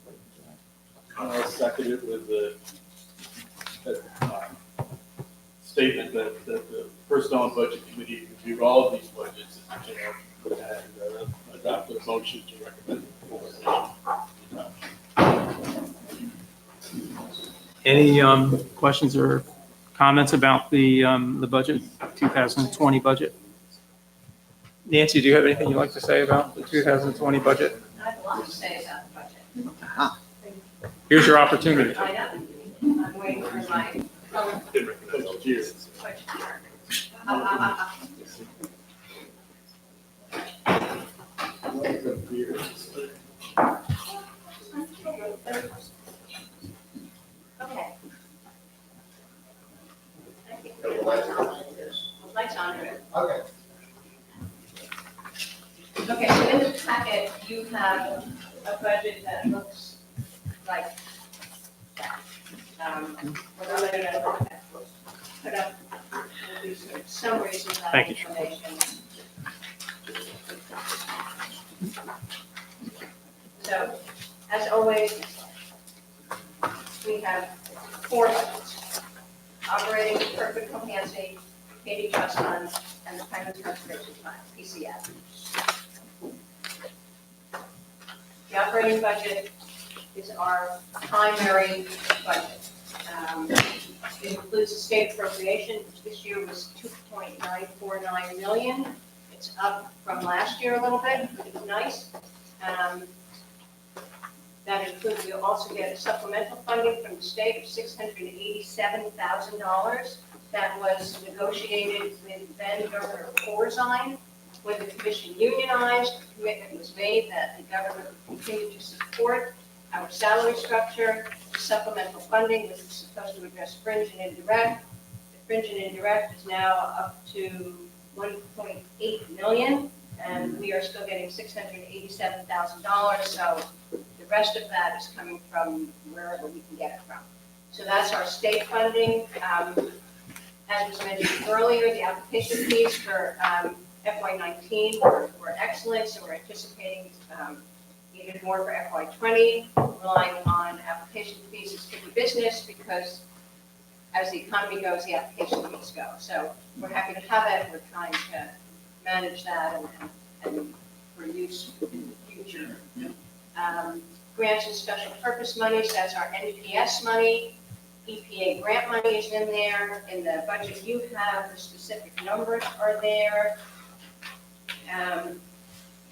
I'll second it with the statement that the Personnel and Budget Committee reviewed all of these budgets and adopted a motion to recommend the Any questions or comments about the budget, 2020 budget? Nancy, do you have anything you'd like to say about the 2020 budget? I have a lot to say about the budget. Here's your opportunity. I know. I'm waiting for my budget here. Okay. Lights on. Okay. Okay, so in the packet, you have a budget that looks like that. We're not letting it put up these sort of summaries of that Thank you. information. So, as always, we have four budgets: operating, Kirkwood Cohasset, Katy Trust Fund, and the Penguin Conservation Fund, PCF. The operating budget is our primary budget. It includes the state appropriation, which this year was $2.949 million. It's up from last year a little bit, which is nice. That includes, we also get supplemental funding from the state of $687,000. That was negotiated with then Governor Corzine. When the commission unionized, the commitment was made that the government would continue to support our salary structure. Supplemental funding was supposed to address fringe and indirect. The fringe and indirect is now up to $1.8 million, and we are still getting $687,000. So the rest of that is coming from wherever we can get it from. So that's our state funding. As was mentioned earlier, the application fees for FY19 were excellent, so we're anticipating even more for FY20, relying on application fees as good business because as the economy goes, the application fees go. So we're happy to have it. We're trying to manage that and for use in the future. Grants and special purpose monies, that's our NPS money. EPA grant money is in there. In the budget you have, the specific numbers are there.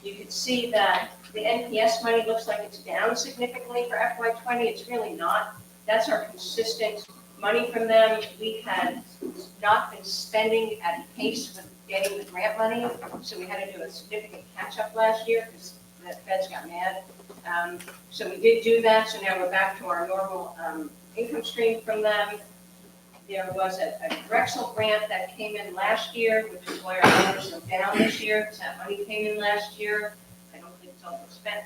You can see that the NPS money looks like it's down significantly for FY20. It's really not. That's our consistent money from them. We had not been spending at pace with getting the grant money, so we had to do a significant catch-up last year because the feds got mad. So we did do that, so now we're back to our normal income stream from them. There was a Drexel grant that came in last year, which is why our numbers are down this year, because that money came in last year. I don't think it's all been spent.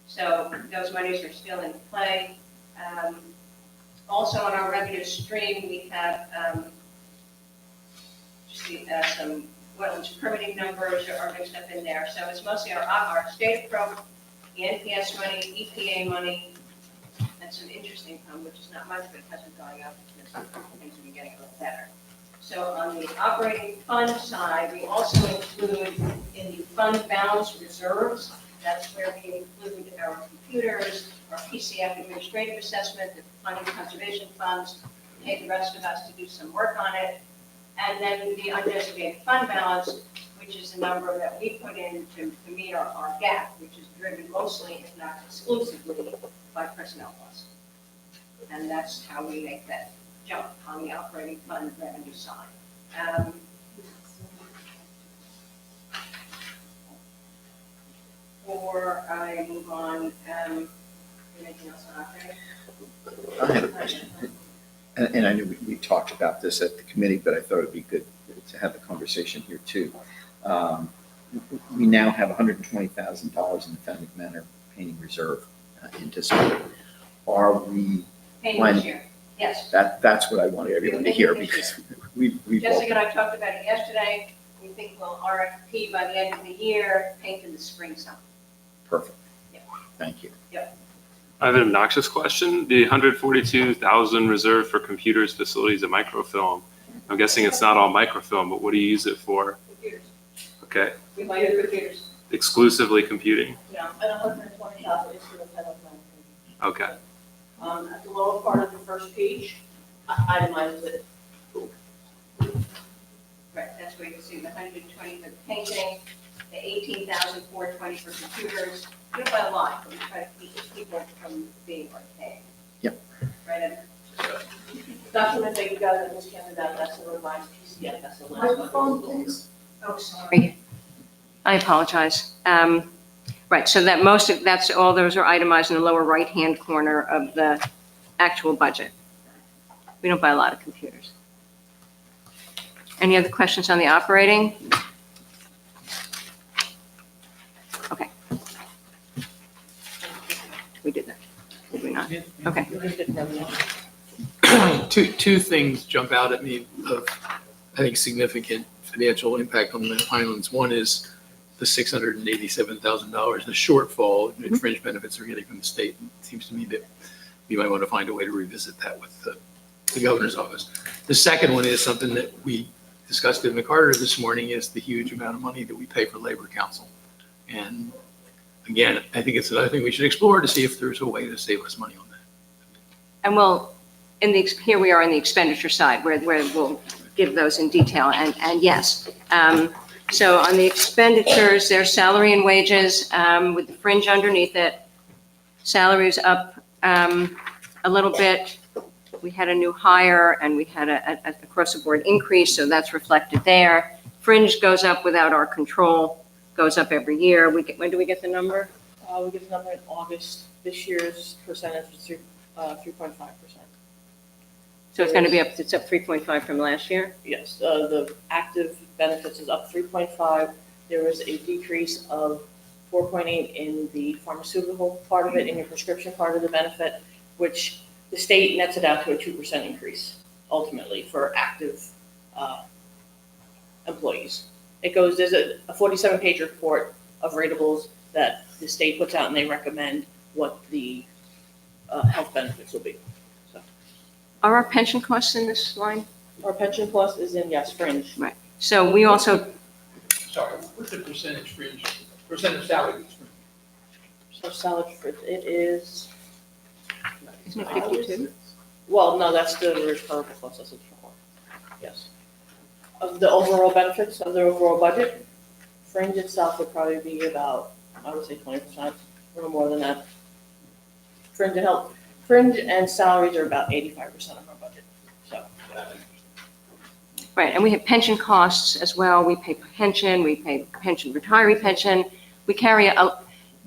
So those monies are still in play. Also on our revenue stream, we have some wetlands permitting numbers are mixed up in there. So it's mostly our state approach, the NPS money, EPA money, and some interest income, which is not much, but it has been going up because things have been getting a little better. So on the operating fund side, we also include in the fund balance reserves, that's where we include our computers, our PCF administrative assessment, the funding conservation funds, pay the rest of us to do some work on it. And then the undesignated fund balance, which is the number that we put in to meet our gap, which is driven mostly, if not exclusively, by personnel costs. And that's how we make that jump on the operating fund revenue side. Before I move on, anything else on operating? I have a question. And I know we talked about this at the committee, but I thought it'd be good to have the conversation here too. We now have $120,000 in the Fenwick Manor painting reserve anticipated. Are we, Paying this year, yes. that's what I wanted everyone to hear because we've. Jessica and I talked about it yesterday. We think we'll RFP by the end of the year, paint in the spring, summer. Perfect. Yeah. Thank you. I have an obnoxious question. The 142,000 reserved for computers, facilities, and microfilm. I'm guessing it's not all microfilm, but what do you use it for? Computers. Okay, We buy your computers. exclusively computing. Yeah, and 120,000 is for the federal money. Okay. At the lower part of the first page, itemizes it. Right, that's where you see the 120 for the painting, the 18,420 for computers. We don't buy a lot, but we try to keep people from being archaic. Yep. Right, Ed? Document that you guys have just handed out, that's the revised PCF, that's the last one. Oh, sorry. I apologize. Right, so that's all those are itemized in the lower right-hand corner of the actual budget. We don't buy a lot of computers. Any other questions on the operating? Okay. We did that, did we not? Okay. Two things jump out at me of, I think, significant financial impact on the Highlands. One is the $687,000, the shortfall in fringe benefits we're getting from the state. It seems to me that we might want to find a way to revisit that with the governor's office. The second one is something that we discussed with McCarter this morning, is the huge amount of money that we pay for Labor Council. And again, I think it's another thing we should explore to see if there's a way to save us money on that. And here we are in the expenditure side where we'll give those in detail. And yes, so on the expenditures, there's salary and wages with the fringe underneath it. Salaries up a little bit. We had a new hire and we had a across the board increase, so that's reflected there. Fringe goes up without our control, goes up every year. When do we get the number? We get the number in August. This year's percentage is 3.5%. So it's going to be up, it's up 3.5 from last year? Yes, the active benefits is up 3.5. There was a decrease of 4.8 in the pharmaceutical part of it, in your prescription part of the benefit, which the state nets it out to a 2% increase ultimately for active employees. There's a 47-page report of ratables that the state puts out and they recommend what the health benefits will be. Are our pension costs in this line? Our pension plus is in, yes, fringe. Right. So we also, Sorry, what's the percentage fringe, percent of salary? So salary fringe, it is, isn't it 52? well, no, that's the referable plus, that's a different one. Yes. Of the overall benefits of the overall budget, fringe itself would probably be about, I would say 20%, a little more than that. Fringe and health, fringe and salaries are about 85% of our budget, so. Right, and we have pension costs as well. We pay pension, retiree pension. We carry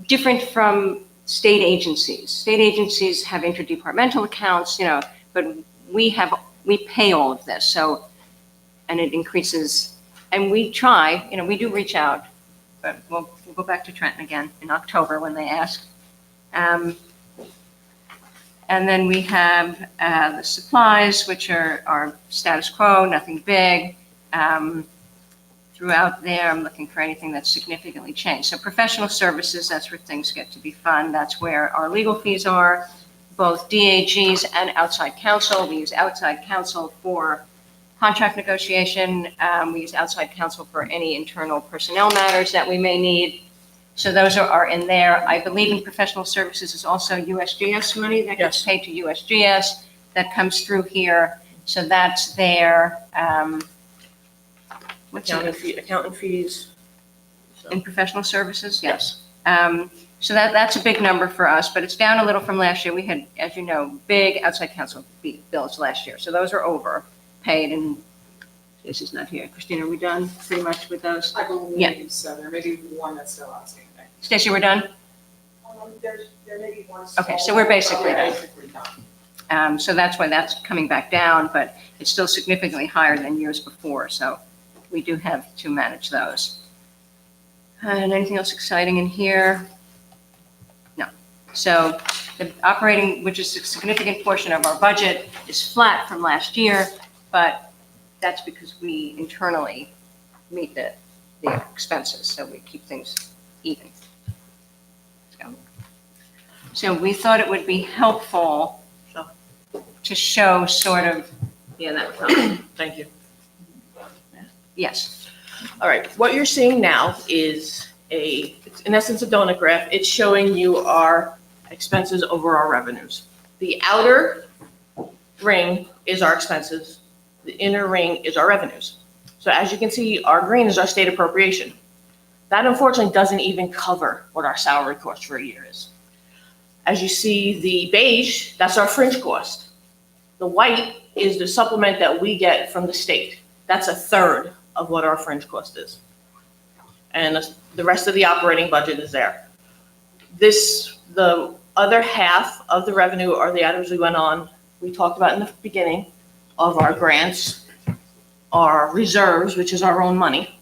different from state agencies. State agencies have interdepartmental accounts, but we pay all of this. So, and it increases, and we try, we do reach out, but we'll go back to Trenton again in October when they ask. And then we have the supplies, which are status quo, nothing big. A throughout there, I'm looking for anything that's significantly changed. So professional services, that's where things get to be fun. That's where our legal fees are, both DAGs and outside counsel. We use outside counsel for contract negotiation. We use outside counsel for any internal personnel matters that we may need. So those are in there. I believe in professional services is also USGS money that gets paid to USGS that comes through here. So that's there. What's it? Accountant fees. So- In professional services? Yes. So that's a big number for us, but it's down a little from last year. We had, as you know, big outside counsel bills last year. So those are overpaid, and Stacey's not here. Christina, are we done pretty much with those? I believe Yeah. so. There may be one that's still outstanding. Stacey, we're done? There may be one. Okay, so we're basically done. Basically done. So that's why that's coming back down, but it's still significantly higher than years before. So we do have to manage those. And anything else exciting in here? No. So the operating, which is a significant portion of our budget, is flat from last year, but that's because we internally meet the expenses, so we keep things even. So we thought it would be helpful to show sort of, that, Thank you. yes. All right, what you're seeing now is it's in essence a donut graph. It's showing you our expenses over our revenues. The outer ring is our expenses. The inner ring is our revenues. So as you can see, our green is our state appropriation. That unfortunately doesn't even cover what our salary cost for a year is. As you see, the beige, that's our fringe cost. The white is the supplement that we get from the state. That's a third of what our fringe cost is. And the rest of the operating budget is there. The other half of the revenue are the items we talked about in the beginning of our grants, our reserves, which is our own money,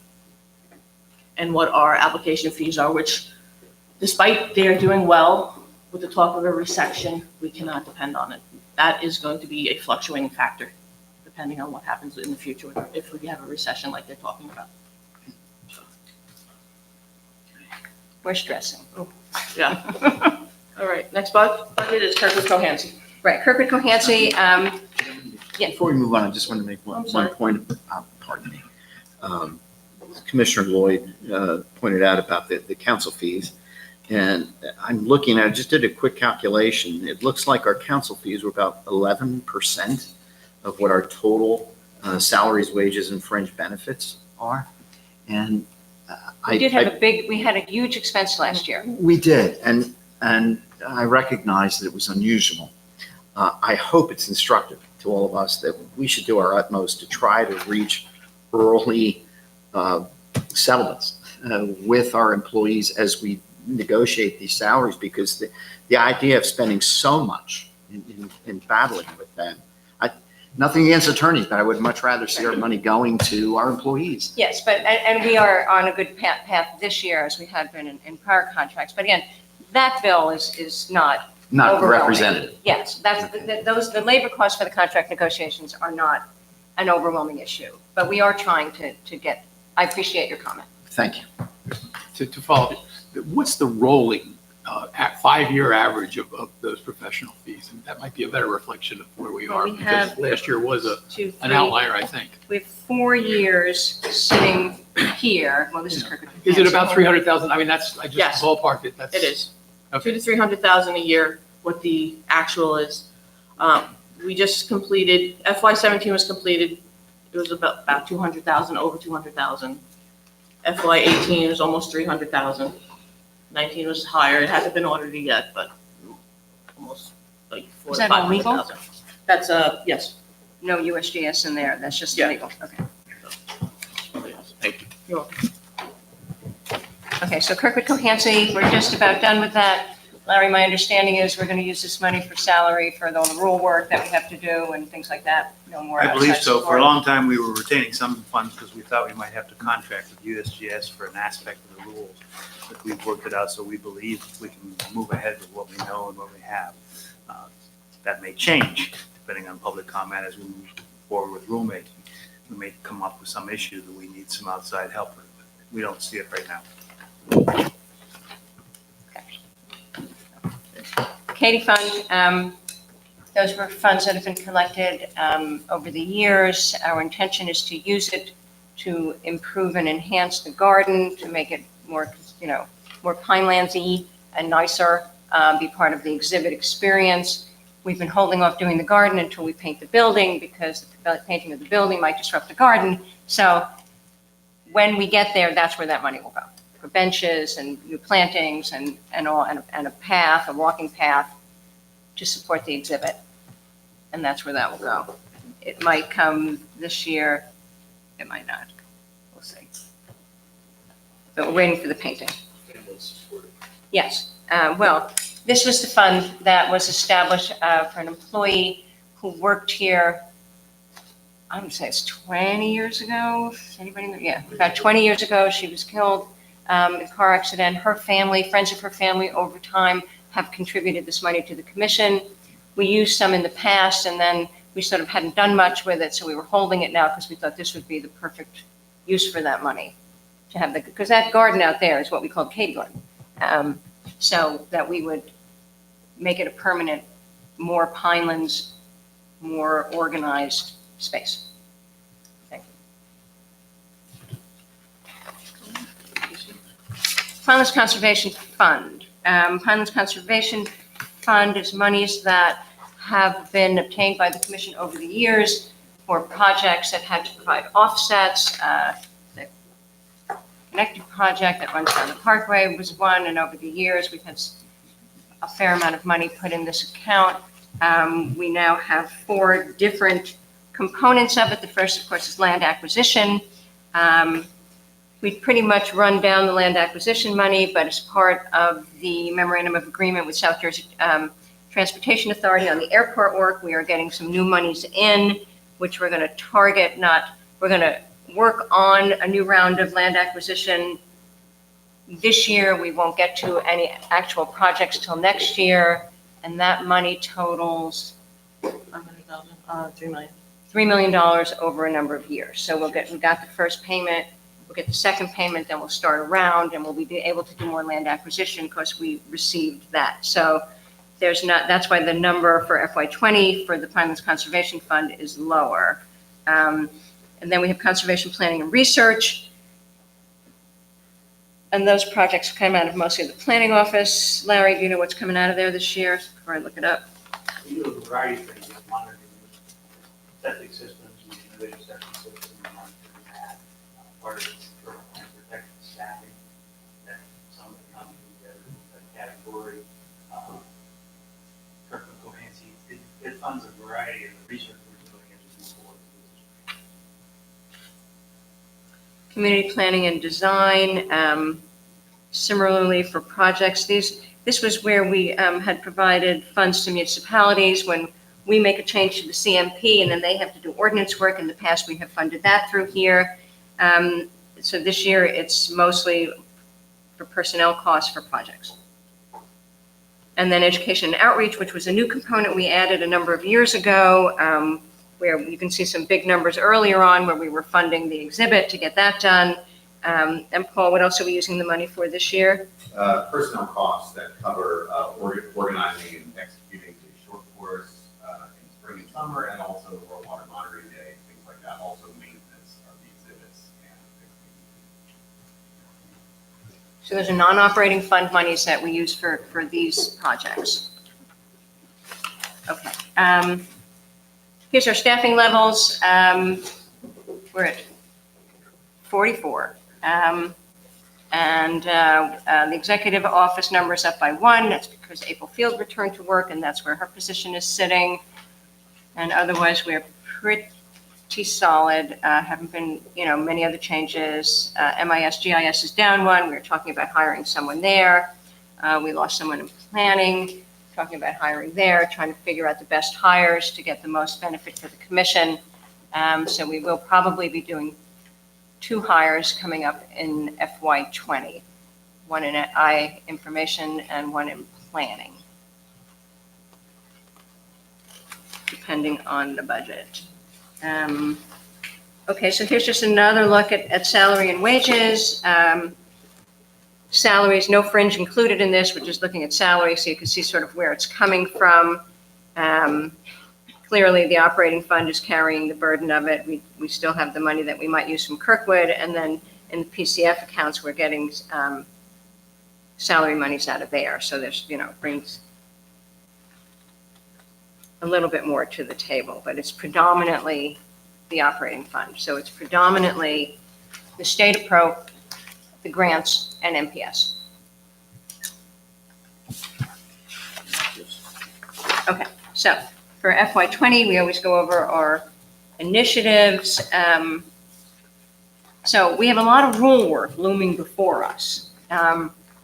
and what our application fees are, which despite they're doing well with the talk of a recession, we cannot depend on it. That is going to be a fluctuating factor depending on what happens in the future if we have a recession like they're talking about. We're stressing. Yeah. All right, next budget is Kirkwood Cohansey. Right, Kirkwood Cohansey, Before we move on, I just want to make I'm one sorry. point, pardon me. Commissioner Lloyd pointed out about the council fees. And I'm looking at, I just did a quick calculation. It looks like our council fees were about 11% of what our total salaries, wages, and fringe benefits are. And we did have we had a huge expense last year. we did, and I recognize that it was unusual. I hope it's instructive to all of us that we should do our utmost to try to reach early settlements with our employees as we negotiate these salaries, because the idea of spending so much in battling with them, nothing against attorneys, but I would much rather see our money going to our employees. Yes, but, and we are on a good path this year as we had been in prior contracts. But again, that bill is not overwhelming. Representative. Yes, the labor costs for the contract negotiations are not an overwhelming issue. But we are trying to get, I appreciate your comment. Thank you. To follow up, what's the rolling 5-year average of those professional fees? And that might be a better reflection of where we Well, are, we because have last year was 2, 3, an outlier, I think. We have 4 years sitting here. Well, this is Kirkwood. Is it about 300,000? I mean, I just Yes. ballparked it. It is. Okay. 200,000 to 300,000 a year, what the actual is. We just completed, FY17 was completed, it was about 200,000, over 200,000. FY18 was almost 300,000. 19 was higher, it hasn't been audited yet, but almost like 400,000 Is to that all legal? 500,000. That's, yes. No USGS in there. That's just Yeah. legal. Okay. Thank you. You're welcome. Okay, so Kirkwood Cohansey, we're just about done with that. Larry, my understanding is we're going to use this money for salary for the rule work that we have to do and things like that. No more I believe outside so. For support. a long time, we were retaining some funds because we thought we might have to contract with USGS for an aspect of the rules. But we've worked it out, so we believe we can move ahead with what we know and what we have. That may change depending on public comment as we move forward with rulemaking. we may come up with some issue that we need some outside help with. We don't see it right now. Katie Fund, those were funds that have been collected over the years. Our intention is to use it to improve and enhance the garden, to make it more, more Pinelandsy and nicer, be part of the exhibit experience. We've been holding off doing the garden until we paint the building because the painting of the building might disrupt the garden. So when we get there, that's where that money will go, for benches and new plantings and a path, a walking path to support the exhibit. And that's where that will go. It might come this year, it might not. We'll see. But we're waiting for the painting. Yes. Well, this was the fund that was established for an employee who worked here, I would say it's 20 years ago. Anybody know? Yeah, about 20 years ago, she was killed in a car accident. Her family, friends of her family over time have contributed this money to the commission. We used some in the past and then we sort of hadn't done much with it. So we were holding it now because we thought this would be the perfect use for that money to have because that garden out there is what we call Katie Garden. So that we would make it a permanent, more Pinelands, more organized space. Thank you. Pinelands Conservation Fund. Pinelands Conservation Fund is monies that have been obtained by the commission over the years for projects that had to provide offsets. The Connected project that runs down the Parkway was one, and over the years we've had a fair amount of money put in this account. We now have 4 different components of it. The first, of course, is land acquisition. We've pretty much run down the land acquisition money, but as part of the memorandum of agreement with South Jersey Transportation Authority on the airport work, we are getting some new monies in, which we're going to target, we're going to work on a new round of land acquisition this year. We won't get to any actual projects till next year, and that money totals $3 million over a number of years. So we got the first payment, we'll get the second payment, then we'll start around and we'll be able to do more land acquisition because we received that. So that's why the number for FY20 for the Pinelands Conservation Fund is lower. And then we have conservation planning and research. And those projects come out of mostly the planning office. Larry, do you know what's coming out of there this year before I look it up? We do a variety of things, like monitoring septic systems, innovative septic systems, monitoring that. Part of it's for protecting staffing, that some of the companies that are a category. Kirkland Comanche, it funds a variety of the research we're doing as we move forward. Community planning and design. Similarly for projects, this was where we had provided funds to municipalities when we make a change to the CMP and then they have to do ordinance work. In the past, we have funded that through here. So this year, it's mostly for personnel costs for projects. And then education and outreach, which was a new component we added a number of years ago, where you can see some big numbers earlier on where we were funding the exhibit to get that done. And Paul, what else are we using the money for this year? Personnel costs that cover organizing and executing the short course in spring and summer, and also World Water Monitoring Day, things like that. Also maintenance of the exhibits and So those are non-operating fund monies that we use for these projects. Okay. Here's our staffing levels. We're at 44. And the executive office number is up by 1. That's because April Field returned to work, and that's where her position is sitting. And otherwise, we're pretty solid. Haven't been, many other changes. MIS, GIS is down 1. We were talking about hiring someone there. We lost someone in planning, talking about hiring there, trying to figure out the best hires to get the most benefit for the commission. So we will probably be doing 2 hires coming up in FY20, one in I information and one in planning, depending on the budget. Okay, so here's just another look at salary and wages. Salaries, no fringe included in this. We're just looking at salary, so you can see sort of where it's coming from. Clearly, the operating fund is carrying the burden of it. We still have the money that we might use from Kirkwood, and then in the PCF accounts, we're getting salary monies out of there. So there's, brings a little bit more to the table, but it's predominantly the operating fund. So it's predominantly the state approach, the grants, and MPS. Okay, so for FY20, we always go over our initiatives. So we have a lot of rule work looming before us,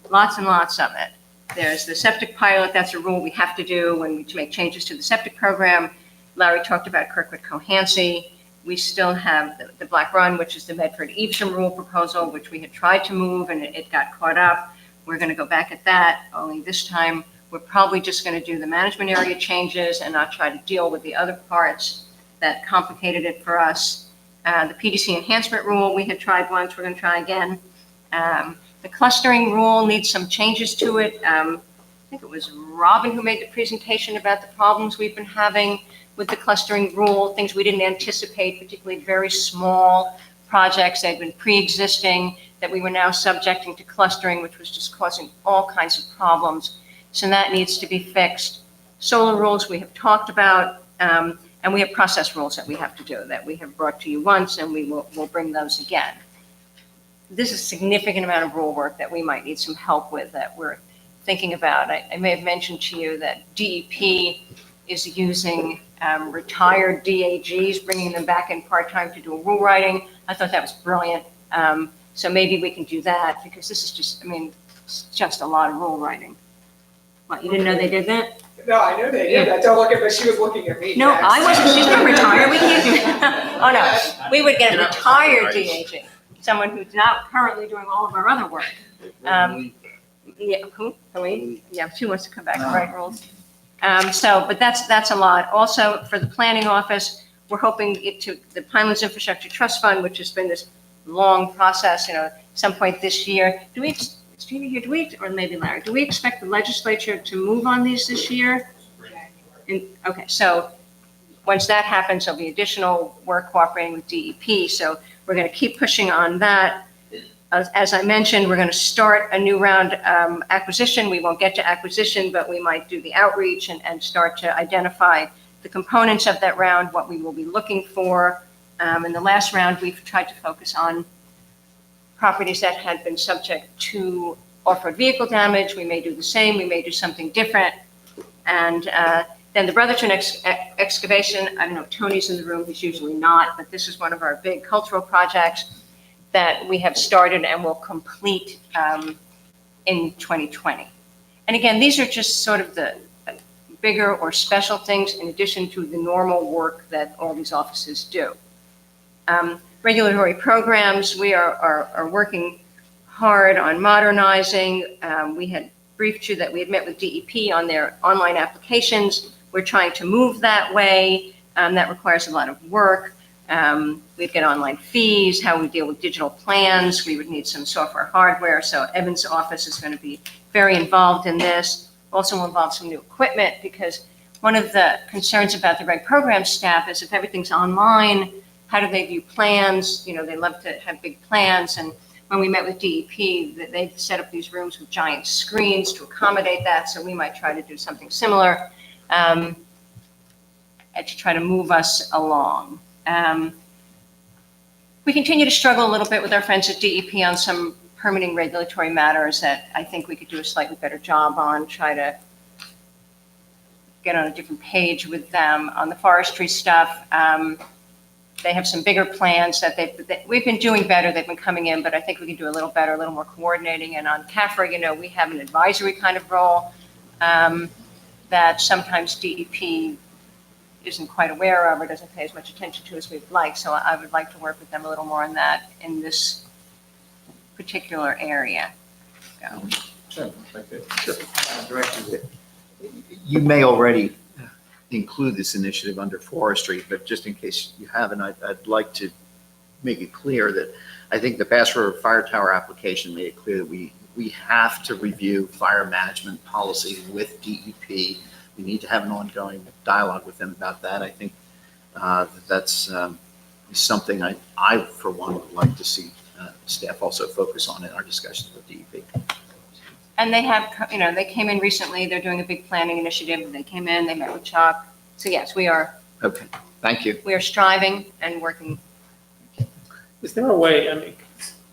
lots and lots of it. There's the septic pilot. That's a rule we have to do when we make changes to the septic program. Larry talked about Kirkwood-Cohansey. We still have the Black Run, which is the Medford-Evesham rule proposal, which we had tried to move and it got caught up. We're going to go back at that, only this time we're probably just going to do the management area changes and not try to deal with the other parts that complicated it for us. The PDC enhancement rule we had tried once, we're going to try again. The clustering rule needs some changes to it. I think it was Robin who made the presentation about the problems we've been having with the clustering rule, things we didn't anticipate, particularly very small projects that had been pre-existing that we were now subjecting to clustering, which was just causing all kinds of problems. So that needs to be fixed. Solar rules we have talked about, and we have process rules that we have to do that we have brought to you once, and we'll bring those again. This is a significant amount of rule work that we might need some help with that we're thinking about. I may have mentioned to you that DEP is using retired DAGs, bringing them back in part-time to do rule writing. I thought that was brilliant. So maybe we can do that because this is just, it's just a lot of rule writing. What, you didn't know they did that? No, I know they did. I don't look at, but she was looking at me. No, next. I wasn't, she's not retired, we can't do that. Oh, no, we would get a retired DAG, someone who's not currently doing all of our other work. Yeah, who, Helene? Yeah, she wants to come back and write rules. But that's a lot. Also, for the planning office, we're hoping the Pinelands Infrastructure Trust Fund, which has been this long process, some point this year. Is Gina here? Or maybe Larry, do we expect the legislature to move on these this year? Okay, so once that happens, there'll be additional work cooperating with DEP. So we're going to keep pushing on that. As I mentioned, we're going to start a new round acquisition. We won't get to acquisition, but we might do the outreach and start to identify the components of that round, what we will be looking for. In the last round, we've tried to focus on properties that had been subject to off-road vehicle damage. We may do the same. We may do something different. And then the Brotherton excavation, I don't know if Tony's in the room. He's usually not, but this is one of our big cultural projects that we have started and will complete in 2020. And again, these are just sort of the bigger or special things in addition to the normal work that all these offices do. Regulatory programs, we are working hard on modernizing. We had briefed you that we had met with DEP on their online applications. We're trying to move that way. That requires a lot of work. We'd get online fees, how we deal with digital plans. We would need some software hardware. So Evan's office is going to be very involved in this. Also will involve some new equipment because one of the concerns about the reg program staff is if everything's online, how do they view plans? They love to have big plans. And when we met with DEP, they've set up these rooms with giant screens to accommodate that. So we might try to do something similar and to try to move us along. We continue to struggle a little bit with our friends at DEP on some permitting regulatory matters that I think we could do a slightly better job on, try to get on a different page with them. On the forestry stuff, they have some bigger plans that we've been doing better. They've been coming in, but I think we can do a little better, a little more coordinating. And on CAFRA, we have an advisory kind of role that sometimes DEP isn't quite aware of or doesn't pay as much attention to as we'd like. So I would like to work with them a little more on that in this particular area. Go. Sure. Director, you may already include this initiative under forestry, but just in case you haven't, I'd like to make it clear that I think the Bass River Fire Tower application made it clear that we have to review fire management policy with DEP. We need to have an ongoing dialogue with them about that. I think that's something I, for one, would like to see staff also focus on in our discussions with DEP. And they have, they came in recently, they're doing a big planning initiative. They came in, they met with Chuck. So yes, we are Okay, thank you. striving and working. Is there a way,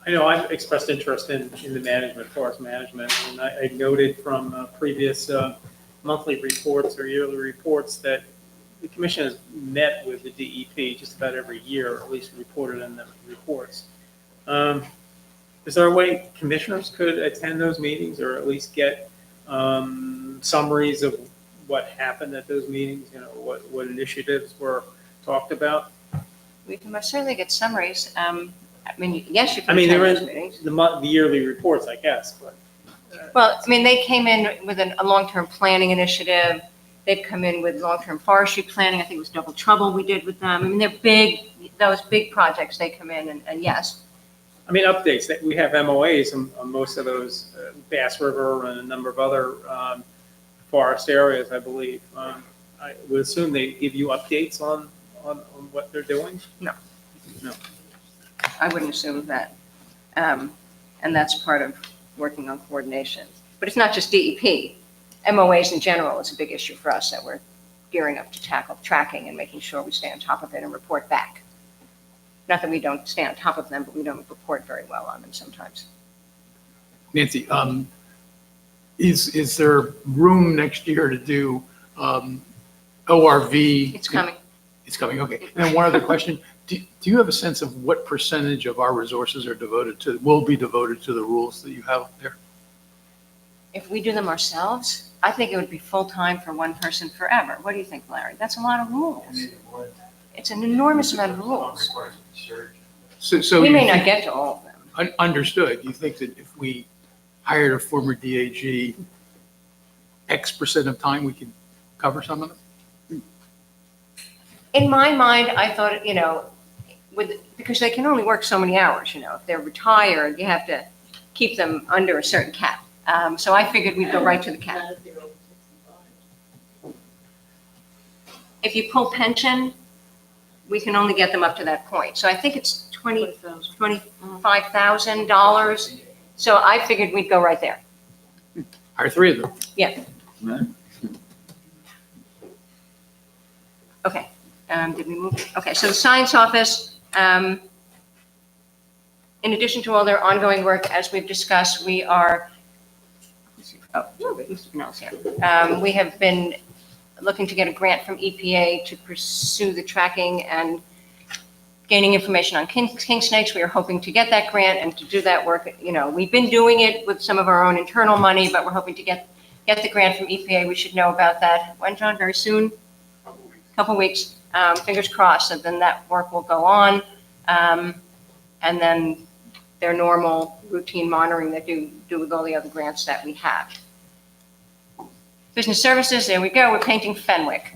I know I've expressed interest in the management, forest management, and I noted from previous monthly reports or yearly reports that the commission has met with the DEP just about every year, or at least reported in the reports. Is there a way commissioners could attend those meetings or at least get summaries of what happened at those meetings, what initiatives were talked about? We can most certainly get summaries. Yes, you can There attend is those meetings. the yearly reports, I guess, but. Well, they came in with a long-term planning initiative. They've come in with long-term forestry planning. I think it was Double Trouble we did with them. They're big, those big projects, they come in and yes. Updates that we have MOAs on most of those, Bass River and a number of other forest areas, I believe. I would assume they give you updates on what they're doing? No. No. I wouldn't assume that. And that's part of working on coordination. But it's not just DEP. MOAs in general is a big issue for us that we're gearing up to tackle, tracking and making sure we stay on top of it and report back. Not that we don't stay on top of them, but we don't report very well on them sometimes. Nancy, is there room next year to do ORV? It's coming. It's coming, okay. And then one other question, do you have a sense of what percentage of our resources will be devoted to the rules that you have there? If we do them ourselves, I think it would be full-time for one person forever. What do you think, Larry? That's a lot of rules. It's an enormous amount of rules. So We you may not think- get to all of them. Understood. You think that if we hired a former DAG, X% of time, we could cover some of them? In my mind, I thought, because they can only work so many hours, if they're retired, you have to keep them under a certain cap. So I figured we'd go right to the cap. If you pull pension, we can only get them up to that point. So I think it's $25,000. So I figured we'd go right there. Hire three of them. Yeah. Okay. Did we move? Okay, so the science office, in addition to all their ongoing work, as we've discussed, we are, we have been looking to get a grant from EPA to pursue the tracking and gaining information on king snakes. We are hoping to get that grant and to do that work. We've been doing it with some of our own internal money, but we're hoping to get the grant from EPA. We should know about that. When, John? Very soon? Couple weeks. Fingers crossed that then that work will go on. And then their normal routine monitoring that do with all the other grants that we have. Business services, there we go. We're painting Fenwick.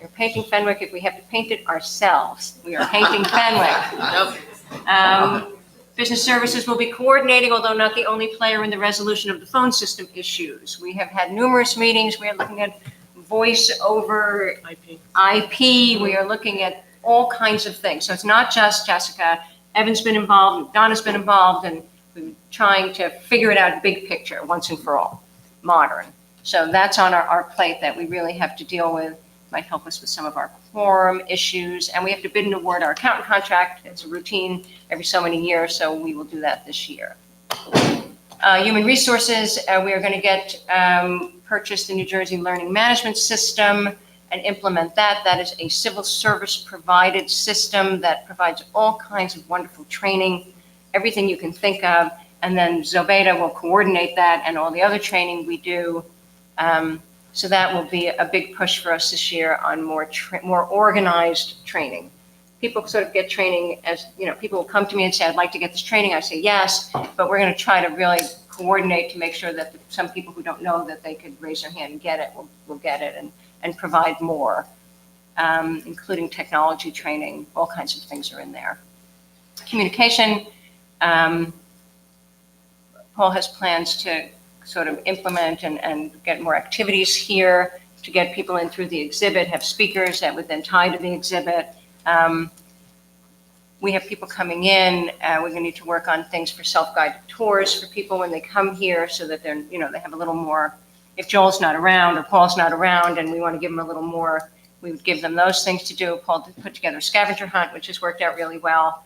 We're painting Fenwick if we have to paint it ourselves. We are painting Fenwick. Business services will be coordinating, although not the only player in the resolution of the phone system issues. We have had numerous meetings. We are looking at voice over IP. We are looking at all kinds of things. So it's not just Jessica. Evan's been involved, Donna's been involved, and we're trying to figure it out big picture once and for all, modern. So that's on our plate that we really have to deal with. Might help us with some of our quorum issues. And we have to bid and award our accountant contract. It's a routine every so many years, so we will do that this year. Human resources, we are going to get purchase the New Jersey Learning Management System and implement that. That is a civil service provided system that provides all kinds of wonderful training, everything you can think of. And then Zobeda will coordinate that and all the other training we do. So that will be a big push for us this year on more organized training. People sort of get training as, people will come to me and say, I'd like to get this training. I say, yes, but we're going to try to really coordinate to make sure that some people who don't know that they could raise their hand and get it will get it and provide more, including technology training. All kinds of things are in there. communication. Paul has plans to sort of implement and get more activities here to get people in through the exhibit, have speakers that would then tie to the exhibit. We have people coming in. We're going to need to work on things for self-guided tours for people when they come here so that they're, they have a little more, if Joel's not around or Paul's not around and we want to give them a little more, we would give them those things to do. Paul put together a scavenger hunt, which has worked out really well.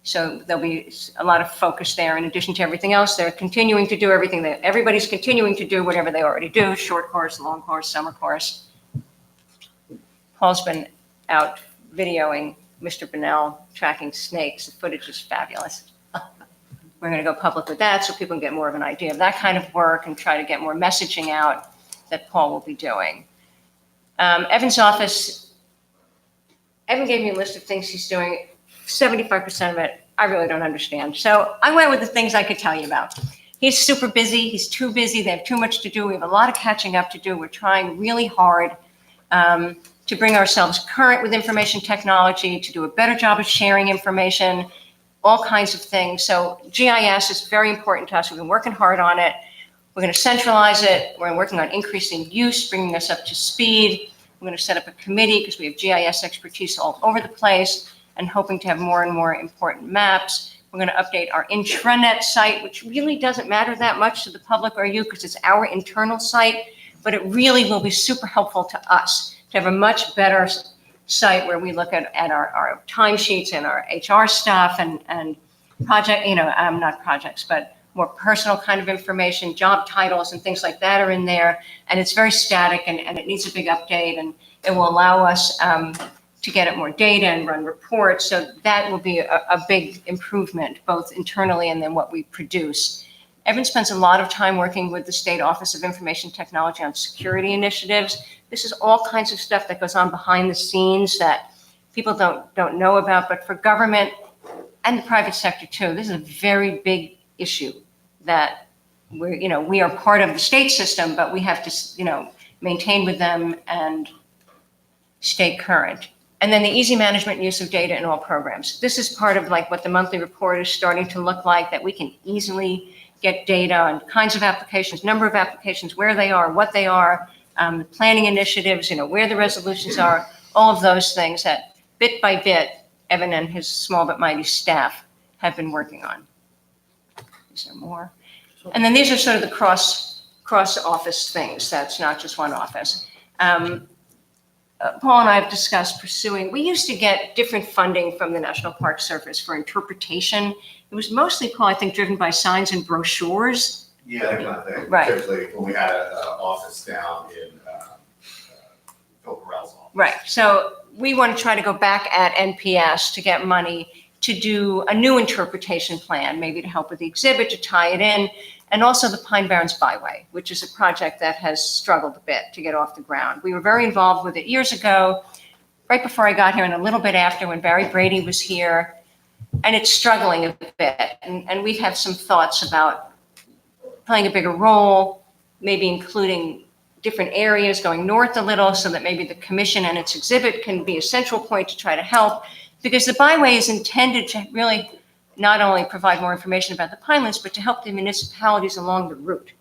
So there'll be a lot of focus there. In addition to everything else, they're continuing to do everything that everybody's continuing to do, whatever they already do, short course, long course, summer course. Paul's been out videoing Mr. Bunnell tracking snakes. The footage is fabulous. We're going to go public with that so people can get more of an idea of that kind of work and try to get more messaging out that Paul will be doing. Evan's office, Evan gave me a list of things he's doing. 75% of it, I really don't understand. So I went with the things I could tell you about. He's super busy. He's too busy. They have too much to do. We have a lot of catching up to do. We're trying really hard to bring ourselves current with information technology, to do a better job of sharing information, all kinds of things. So GIS is very important to us. We've been working hard on it. We're going to centralize it. We're working on increasing use, bringing us up to speed. We're going to set up a committee because we have GIS expertise all over the place and hoping to have more and more important maps. We're going to update our intranet site, which really doesn't matter that much to the public or you because it's our internal site, but it really will be super helpful to us to have a much better site where we look at our timesheets and our HR stuff and project, not projects, but more personal kind of information, job titles and things like that are in there. And it's very static and it needs a big update and it will allow us to get at more data and run reports. So that will be a big improvement, both internally and then what we produce. Evan spends a lot of time working with the State Office of Information Technology on security initiatives. This is all kinds of stuff that goes on behind the scenes that people don't know about, but for government and the private sector too, this is a very big issue that we are part of the state system, but we have to, maintain with them and stay current. And then the easy management and use of data in all programs. This is part of like what the monthly report is starting to look like, that we can easily get data on kinds of applications, number of applications, where they are, what they are, planning initiatives, where the resolutions are, all of those things that bit by bit, Evan and his small but mighty staff have been working on. Is there more? And then these are sort of the cross office things. That's not just one office. Paul and I have discussed pursuing, we used to get different funding from the National Park Service for interpretation. It was mostly, Paul, I think, driven by signs and brochures. Yeah, that kind of thing. Right. Particularly when we had an office down in Phil Carell's office. Right. So we want to try to go back at NPS to get money to do a new interpretation plan, maybe to help with the exhibit, to tie it in, and also the Pine Barrens Byway, which is a project that has struggled a bit to get off the ground. We were very involved with it years ago, right before I got here and a little bit after when Barry Brady was here, and it's struggling a bit. And we have some thoughts about playing a bigger role, maybe including different areas, going north a little so that maybe the commission and its exhibit can be a central point to try to help, because the byway is intended to really not only provide more information about the Pinelands, but to help the municipalities along the route.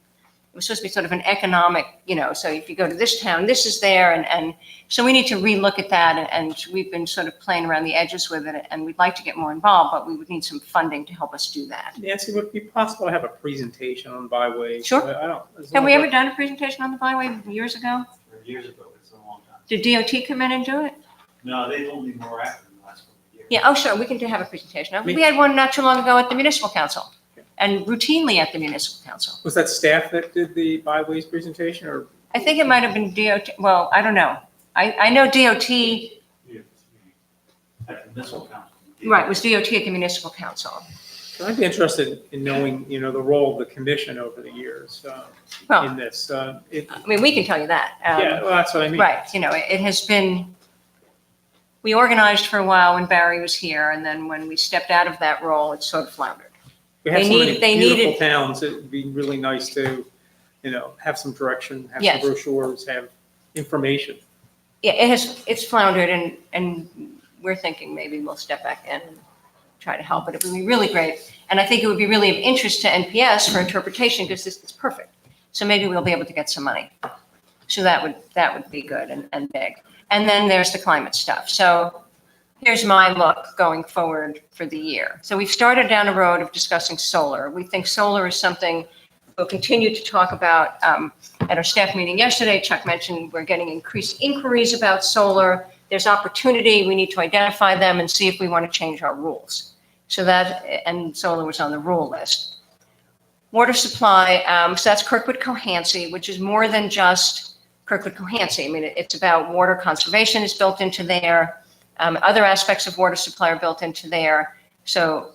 It was supposed to be sort of an economic, so if you go to this town, this is there. And so we need to relook at that. And we've been sort of playing around the edges with it. And we'd like to get more involved, but we would need some funding to help us do that. Nancy, would it be possible to have a presentation on byway? Sure. As Have long we as ever done a presentation on the byway years ago? Years ago, it's a long time. Did DOT come in and do it? No, they told me more after the last couple of years. Yeah, oh, sure, we can have a presentation. We had one not too long ago at the municipal council and routinely at the municipal council. Was that staff that did the byways presentation or? I think it might have been DOT, well, I don't know. I know DOT, At the municipal council. right, was DOT at the municipal council. I'd be interested in knowing, the role of the commission over the years Well, in this. I mean, we can tell you that. Yeah, well, that's what I mean. Right, it has been, we organized for a while when Barry was here, and then when we stepped out of that role, it sort of floundered. We have They so need- many they beautiful needed- towns. It'd be really nice to, have some direction, have Yes. some brochures, have information. Yeah, it's floundered, and we're thinking maybe we'll step back in try to help, but it would be really great. And I think it would be really of interest to NPS for interpretation because this is perfect. So maybe we'll be able to get some money. So that would be good and big. And then there's the climate stuff. So here's my look going forward for the year. So we've started down a road of discussing solar. We think solar is something we'll continue to talk about. At our staff meeting yesterday, Chuck mentioned we're getting increased inquiries about solar. There's opportunity. We need to identify them and see if we want to change our rules. So and solar was on the rule list. Water supply, so that's Kirkwood Cohansey, which is more than just Kirkwood Cohansey. I mean, it's about water conservation is built into there. Other aspects of water supply are built into there. So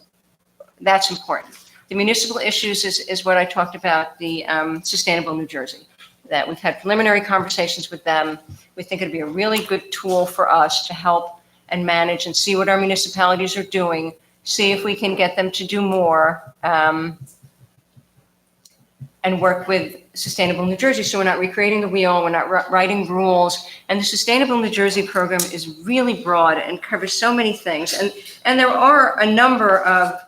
that's important. The municipal issues is what I talked about, the Sustainable New Jersey, that we've had preliminary conversations with them. We think it'd be a really good tool for us to help and manage and see what our municipalities are doing, see if we can get them to do more, and work with Sustainable New Jersey. So we're not recreating the wheel, we're not writing rules. And the Sustainable New Jersey program is really broad and covers so many things. And there are a number of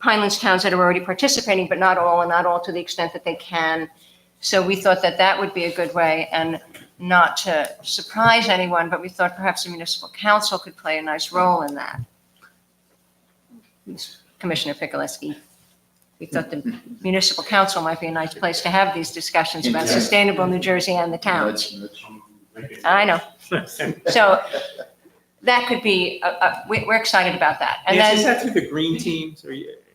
Pinelands towns that are already participating, but not all, and not all to the extent that they can. So we thought that would be a good way, and not to surprise anyone, but we thought perhaps the municipal council could play a nice role in that. Commissioner Pikuleski, we thought the municipal council might be a nice place to have these discussions about Sustainable New Jersey and the towns. I know. So that could be, we're excited about that. And Nancy, is then, that through the green teams?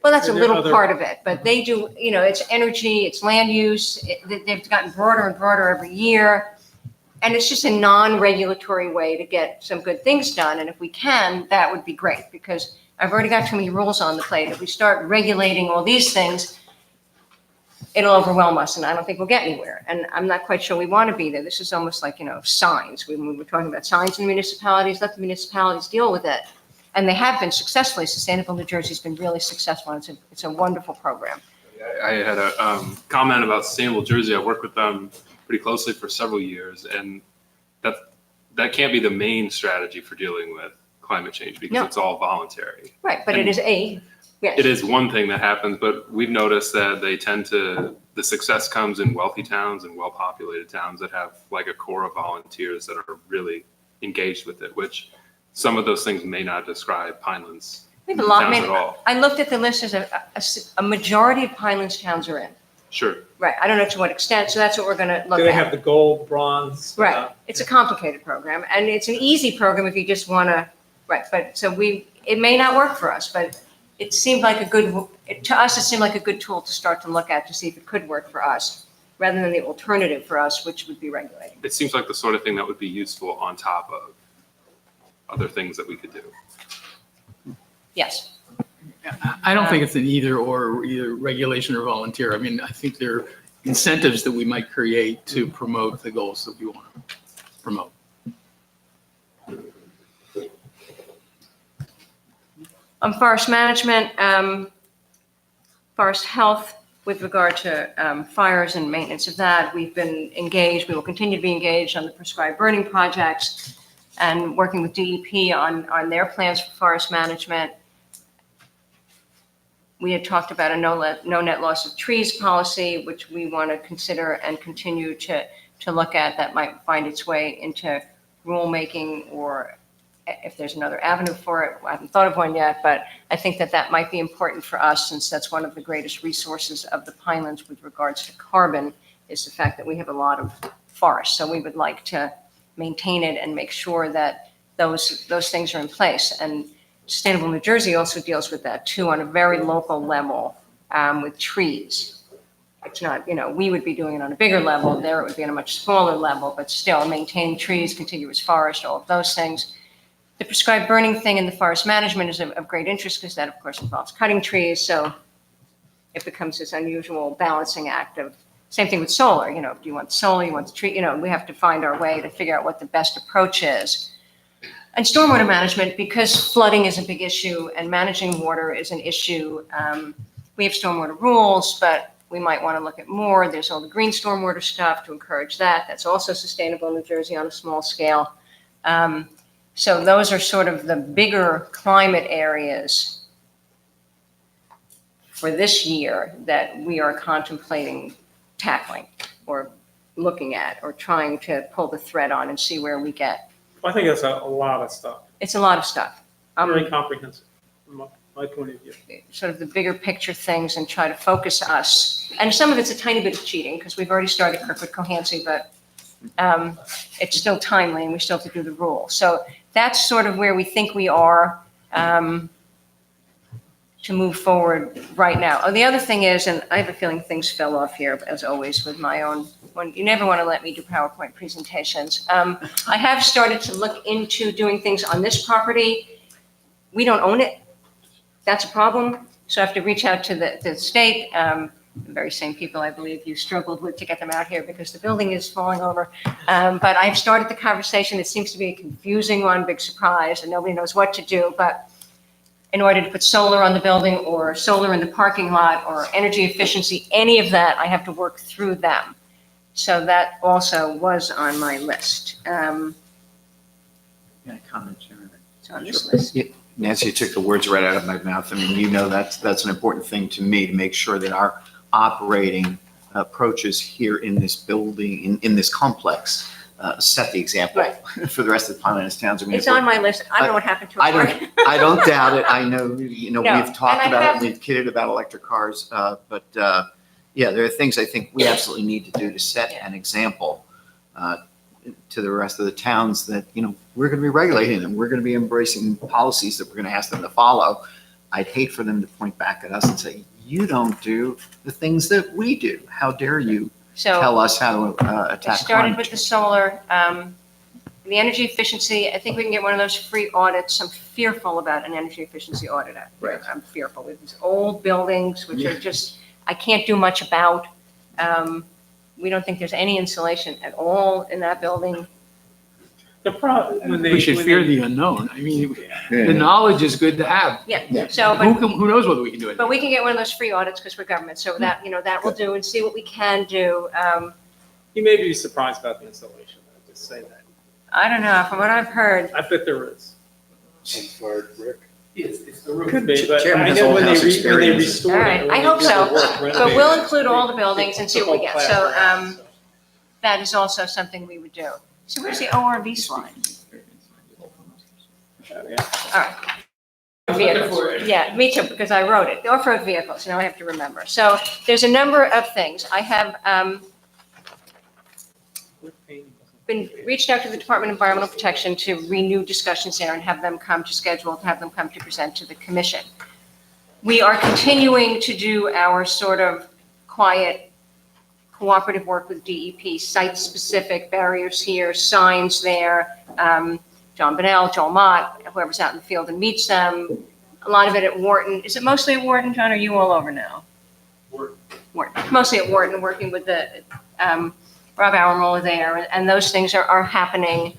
well, that's a are there little other- part of it, but they do, it's energy, it's land use. They've gotten broader and broader every year. And it's just a non-regulatory way to get some good things done. And if we can, that would be great, because I've already got too many rules on the plate. If we start regulating all these things, it'll overwhelm us, and I don't think we'll get anywhere. And I'm not quite sure we want to be there. This is almost like, signs. When we were talking about signs in municipalities, let the municipalities deal with it. And they have been successfully. Sustainable New Jersey's been really successful. It's a wonderful program. I had a comment about Sustainable Jersey. I worked with them pretty closely for several years, and that can't be the main strategy for dealing with climate change, because No. it's all voluntary. Right, but it is yes. It is one thing that happens, but we've noticed that the success comes in wealthy towns and well-populated towns that have like a core of volunteers that are really engaged with it, which some of those things may not describe Pinelands We have a lot, towns at all. I looked at the list as a majority of Pinelands towns are in. Sure. Right, I don't know to what extent, so that's what we're gonna look at. Do they have the gold, bronze? Right, it's a complicated program, and it's an easy program if you just wanna, right, but, so it may not work for us, but it seemed like to us, it seemed like a good tool to start to look at to see if it could work for us, rather than the alternative for us, which would be regulating. It seems like the sort of thing that would be useful on top of other things that we could do. Yes. I don't think it's an either regulation or volunteer. I mean, I think there are incentives that we might create to promote the goals that we want to promote. On forest management, forest health, with regard to fires and maintenance of that, we've been engaged, we will continue to be engaged on the prescribed burning projects and working with DEP on their plans for forest management. We had talked about a no net loss of trees policy, which we want to consider and continue to look at. That might find its way into rulemaking, or if there's another avenue for it. I haven't thought of one yet, but I think that might be important for us, since that's one of the greatest resources of the Pinelands with regards to carbon, is the fact that we have a lot of forest. So we would like to maintain it and make sure that those things are in place. And Sustainable New Jersey also deals with that too, on a very local level, with trees. It's not, we would be doing it on a bigger level. There it would be on a much smaller level, but still maintaining trees, contiguous forest, all of those things. The prescribed burning thing in the forest management is of great interest, because that, of course, involves cutting trees. So it becomes this unusual balancing act of, same thing with solar. Do you want solar, you want the tree? We have to find our way to figure out what the best approach is. And stormwater management, because flooding is a big issue and managing water is an issue. We have stormwater rules, but we might want to look at more. There's all the green stormwater stuff to encourage that. That's also Sustainable New Jersey on a small scale. So those are sort of the bigger climate areas for this year that we are contemplating tackling or looking at or trying to pull the thread on and see where we get. I think that's a lot of stuff, It's a lot of stuff. very comprehensive from my point of view. Sort of the bigger picture things and try to focus us. And some of it's a tiny bit of cheating because we've already started Kirkwood Cohansey, but it's still timely and we still have to do the rule. So that's sort of where we think we are to move forward right now. Oh, the other thing is, and I have a feeling things fell off here as always with my own, when you never want to let me do PowerPoint presentations. I have started to look into doing things on this property. We don't own it. That's a problem. So I have to reach out to the state. The very same people I believe you struggled with to get them out here because the building is falling over. But I've started the conversation. It seems to be a confusing one, big surprise, and nobody knows what to do. But in order to put solar on the building or solar in the parking lot or energy efficiency, any of that, I have to work through them. So that also was on my list. Can I comment, Chairman? It's on this list. Nancy, you took the words right out of my mouth. I mean, you know, that's an important thing to me, to make sure that our operating approaches here in this building, in this complex, set the example for the rest of the Pinellas towns. I mean, It's on my list. I don't know what happened to it. I don't doubt it. I know, you know, No, we've talked and I about have- it, we've kidded about electric cars, but yeah, there are things I think we absolutely need to do to set an example to the rest of the towns that, you know, we're going to be regulating them. We're going to be embracing policies that we're going to ask them to follow. I'd hate for them to point back at us and say, you don't do the things that we do. How dare you tell So us how to I attack started climate with the change? solar. The energy efficiency, I think we can get one of those free audits. I'm fearful about an energy efficiency audit. I'm fearful with these old buildings, which are just, I can't do much about. We don't think there's any insulation at all in that building. The problem, We should fear the unknown. I mean, the knowledge is good to have. Yeah, so, Who knows whether we can do it? but we can get one of those free audits because we're government. So that, that will do and see what we can do. You may be surprised about the installation, I'll just say that. I don't know, from what I've heard, I bet there is. Rick. It's the roof. Could be, but Chairman I has know all when house they experience. restore all it. right, or I when hope they do so. the work, But renovate we'll it, include all the buildings and see what we get. It's a So whole class, that is also something we would do. So where's the ORV slide? Yeah. All right. Vehicles. Yeah, me too, because I wrote it. The off-road vehicles, now I have to remember. So there's a number of things. I have been reached out to the Department of Environmental Protection to renew discussions there and have them come to schedule, have them come to present to the commission. We are continuing to do our sort of quiet cooperative work with DEP, site-specific barriers here, signs there. John Bonnell, Joel Mott, whoever's out in the field and meets them. A lot of it at Wharton. Is it mostly at Wharton, John? Or are you all over now? Wharton. Mostly at Wharton, working with the Rob Auermoller there, and those things are happening.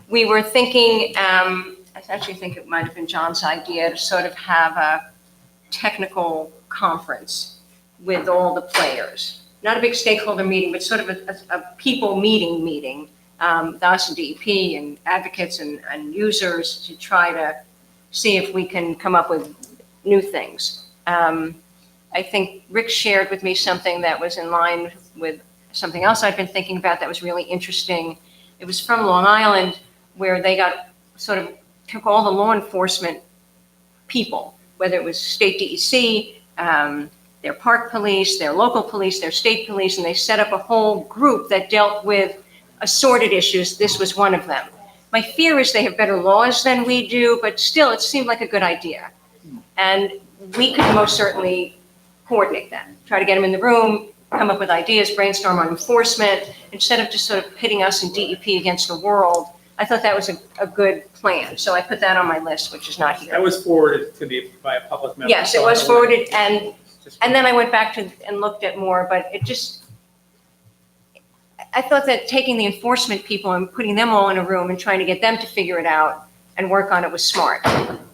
We were thinking, I actually think it might have been John's idea to sort of have a technical conference with all the players. Not a big stakeholder meeting, but sort of a people meeting, us and DEP and advocates and users to try to see if we can come up with new things. I think Rick shared with me something that was in line with something else I've been thinking about that was really interesting. It was from Long Island, where they took all the law enforcement people, whether it was state DEC, their park police, their local police, their state police, and they set up a whole group that dealt with assorted issues. This was one of them. My fear is they have better laws than we do, but still, it seemed like a good idea. And we could most certainly coordinate that, try to get them in the room, come up with ideas, brainstorm on enforcement, instead of just sort of pitting us and DEP against the world. I thought that was a good plan. So I put that on my list, which is not here. That was forwarded to me by a public member. Yes, it was forwarded, and then I went back and looked at more, but it just, I thought that taking the enforcement people and putting them all in a room and trying to get them to figure it out and work on it was smart.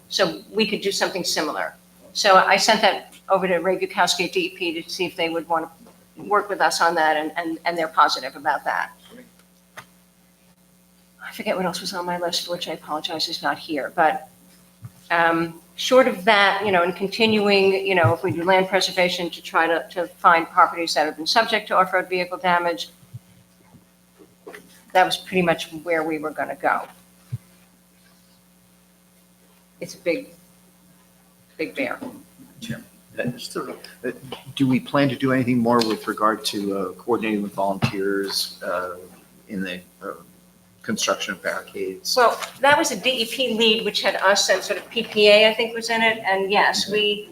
So we could do something similar. So I sent that over to Ray Bukowski at DEP to see if they would want to work with us on that, and they're positive about that. I forget what else was on my list, for which I apologize is not here, but short of that, and continuing, if we do land preservation to try to find properties that have been subject to off-road vehicle damage, that was pretty much where we were going to go. It's a big bear. Do we plan to do anything more with regard to coordinating with volunteers in the construction of barricades? Well, that was a DEP lead, which had us and sort of PPA, I think, was in it. And yes, we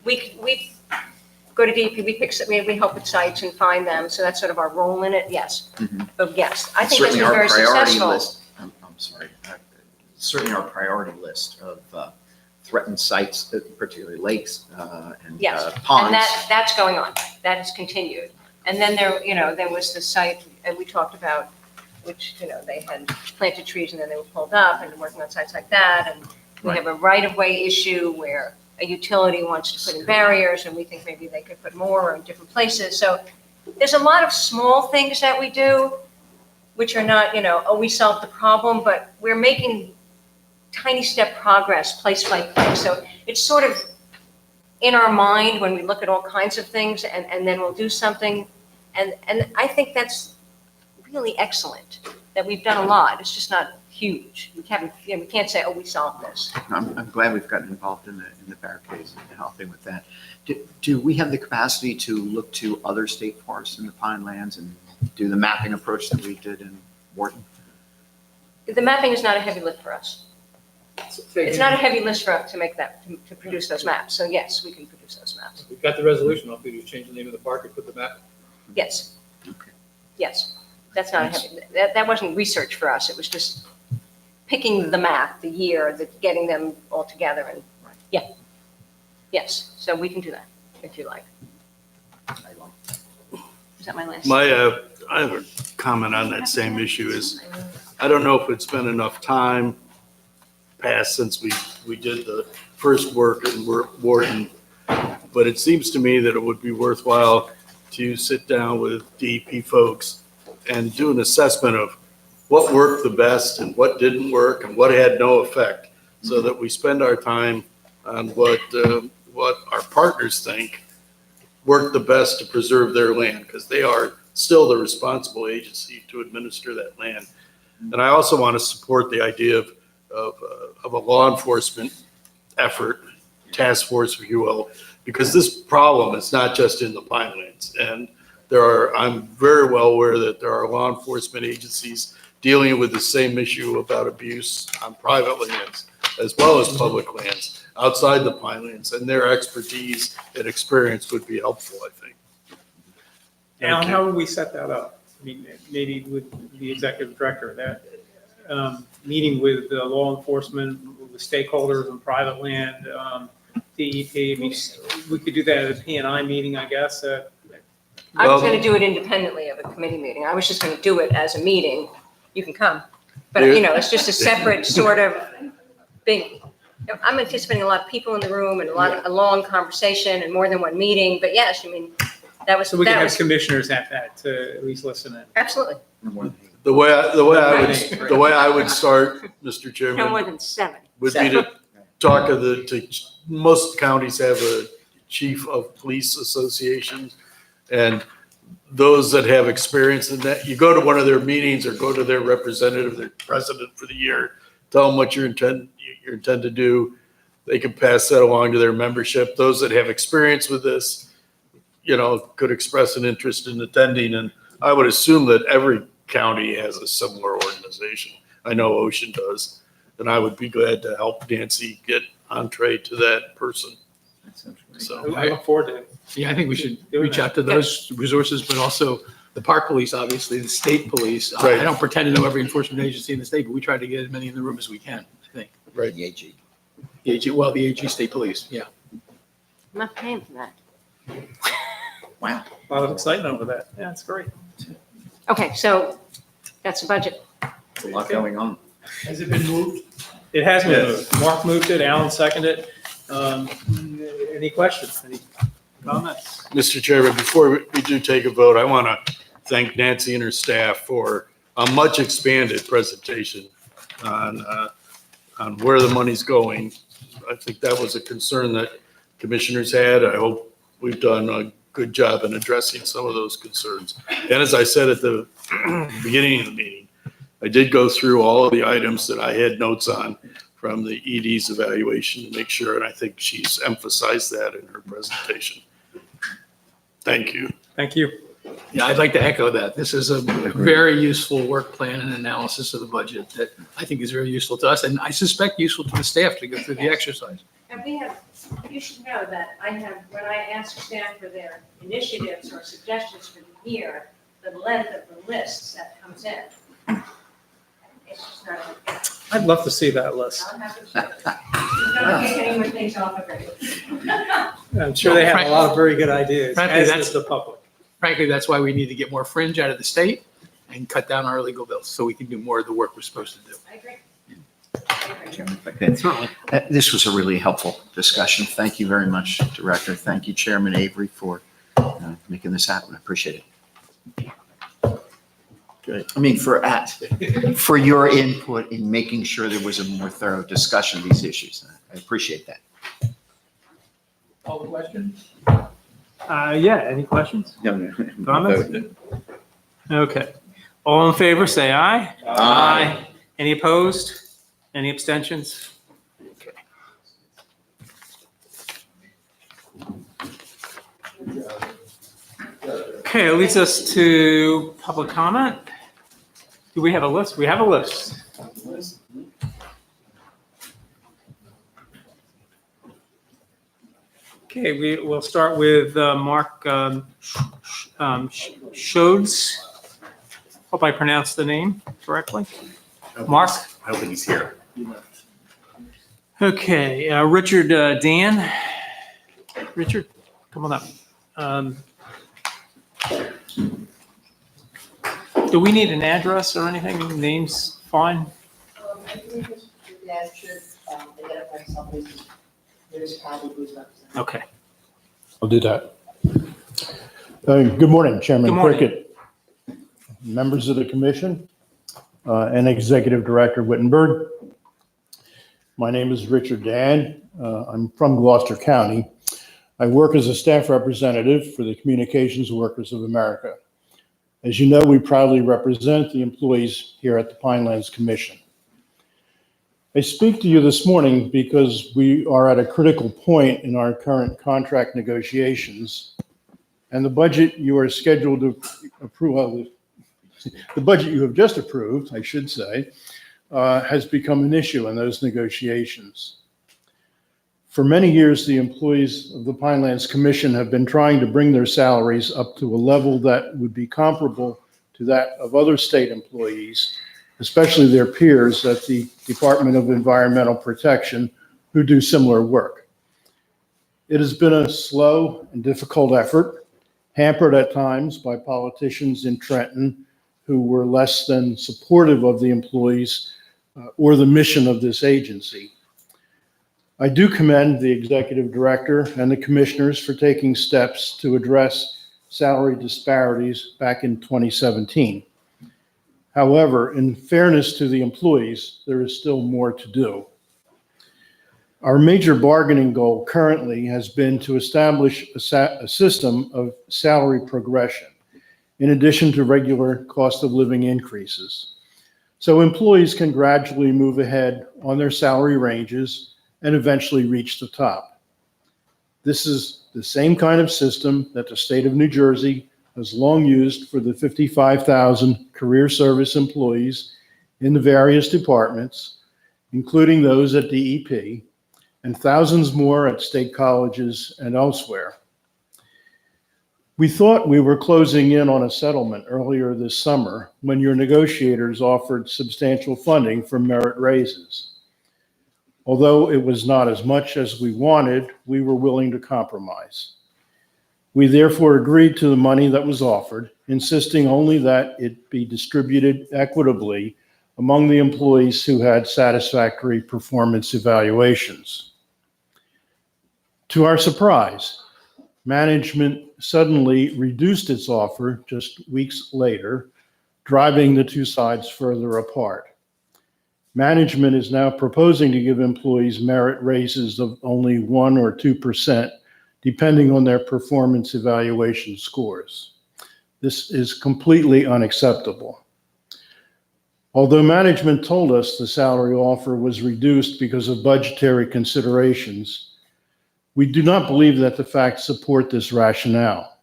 go to DEP, we help with sites and find them. So that's sort of our role in it. Yes. Mhm. But yes, I think this Certainly was our very priority successful. list. I'm sorry. Certainly our priority list of threatened sites, particularly lakes and Yes. ponds. And that's going on. That has continued. And then there was the site, and we talked about, which, they had planted trees and then they were pulled up, and working on sites like that. And we have a right-of-way issue where a utility wants to put in barriers, and we think maybe they could put more in different places. So there's a lot of small things that we do, which are not, we solved the problem, but we're making tiny step progress place by place. So it's sort of in our mind when we look at all kinds of things, and then we'll do something. And I think that's really excellent, that we've done a lot. It's just not huge. We can't say, oh, we solved this. I'm glad we've gotten involved in the barricades and helping with that. Do we have the capacity to look to other state forests in the pine lands and do the mapping approach that we did in Wharton? The mapping is not a heavy lift for us. It's not a heavy lift for us to make that, to produce those maps. So yes, we can produce those maps. We've got the resolution. All we do is change the name of the park and put the map. Yes. Okay. Yes. That's not a heavy, that wasn't research for us. It was just picking the map, the year, getting them all together and, yeah. Yes, so we can do that if you like. Is that my last? I have a comment on that same issue is, I don't know if it's been enough time passed since we did the first work in Wharton, but it seems to me that it would be worthwhile to sit down with DEP folks and do an assessment of what worked the best and what didn't work and what had no effect, so that we spend our time on what our partners think worked the best to preserve their land, because they are still the responsible agency to administer that land. And I also want to support the idea of a law enforcement effort, task force, if you will, because this problem is not just in the Pinelands. And I'm very well aware that there are law enforcement agencies dealing with the same issue about abuse on private lands as well as public lands outside the Pinelands, and their expertise and experience would be helpful, I think. Alan, how would we set that up? I mean, maybe with the executive director, that meeting with law enforcement, with stakeholders on private land, DEP. I mean, we could do that at a P&I meeting, I guess. I was going to do it independently of a committee meeting. I was just going to do it as a meeting. You can come. But, it's just a separate sort of big, I'm anticipating a lot of people in the room and a long conversation and more than one meeting. But yes, I mean, that was. So we can have commissioners at that to at least listen in. Absolutely. The way I would start, Mr. Chairman. No more than 7. Would be to talk most counties have a chief of police associations, and those that have experience in that, you go to one of their meetings or go to their representative, their president for the year, tell them what you intend to do. They can pass that along to their membership. Those that have experience with this, could express an interest in attending. And I would assume that every county has a similar organization. I know Ocean does, and I would be glad to help Nancy get entree to that person. So I look forward to it. Yeah, I think we should reach out to those resources, but also the park police, obviously, the state police. Right. I don't pretend to know every enforcement agency in the state, but we try to get as many in the room as we can, I think. Right. The AG. The AG, well, the AG state police, yeah. I'm not paying for that. Wow. A lot of excitement over that. Yeah, it's great. Okay, so that's the budget. There's a lot going on. Has it been moved? It has been moved. Mark moved it, Alan seconded it. Any questions? Any comments? Mr. Chairman, before we do take a vote, I want to thank Nancy and her staff for a much expanded presentation on where the money's going. I think that was a concern that commissioners had. I hope we've done a good job in addressing some of those concerns. And as I said at the beginning of the meeting, I did go through all of the items that I had notes on from the ED's evaluation to make sure, and I think she's emphasized that in her presentation. Thank you. Thank you. Yeah, I'd like to echo that. This is a very useful work plan and analysis of the budget that I think is very useful to us, and I suspect useful to the staff to go through the exercise. And you should know that when I ask staff for their initiatives or suggestions for the year, the length of the lists that comes in. It's just not. I'd love to see that list. I'll have to check. Don't take any more things off of it. I'm sure they have a lot of very good ideas, Frankly, as that's- does the public. Frankly, that's why we need to get more fringe out of the state and cut down our legal bills so we can do more of the work we're supposed to do. I agree. Chairman, if I could. This was a really helpful discussion. Thank you very much, Director. Thank you, Chairman Avery, for making this happen. I appreciate it. Good. I mean, for your input in making sure there was a more thorough discussion of these issues. I appreciate that. All the questions? Yeah, any questions? Comments? Okay. All in favor, say aye. Aye. Any opposed? Any abstentions? Okay. Okay, it leads us to public comment. Do we have a list? We have a list. Okay, we'll start with Mark Schodes. Hope I pronounced the name correctly. Mark? I don't think he's here. Okay, Richard Dan. Richard, come on up. Do we need an address or anything? Name's fine? I believe Mr. Dad should identify somebody who's municipality who's represented. Okay. I'll do that. Good morning, Chairman Good morning. Prickett, members of the commission, and Executive Director Wittenberg. My name is Richard Dan. I'm from Gloucester County. I work as a staff representative for the Communications Workers of America. As you know, we proudly represent the employees here at the Pinelands Commission. I speak to you this morning because we are at a critical point in our current contract negotiations, and the budget you are scheduled to approve, the budget you have just approved, I should say, has become an issue in those negotiations. For many years, the employees of the Pinelands Commission have been trying to bring their salaries up to a level that would be comparable to that of other state employees, especially their peers at the Department of Environmental Protection who do similar work. It has been a slow and difficult effort, hampered at times by politicians in Trenton who were less than supportive of the employees or the mission of this agency. I do commend the executive director and the commissioners for taking steps to address salary disparities back in 2017. However, in fairness to the employees, there is still more to do. Our major bargaining goal currently has been to establish a system of salary progression, in addition to regular cost of living increases, so employees can gradually move ahead on their salary ranges and eventually reach the top. This is the same kind of system that the state of New Jersey has long used for the 55,000 career service employees in the various departments, including those at DEP, and thousands more at state colleges and elsewhere. We thought we were closing in on a settlement earlier this summer when your negotiators offered substantial funding for merit raises. Although it was not as much as we wanted, we were willing to compromise. We therefore agreed to the money that was offered, insisting only that it be distributed equitably among the employees who had satisfactory performance evaluations. To our surprise, management suddenly reduced its offer just weeks later driving the two sides further apart. Management is now proposing to give employees merit raises of only 1 or 2%, depending on their performance evaluation scores. This is completely unacceptable. Although management told us the salary offer was reduced because of budgetary considerations, we do not believe that the facts support this rationale.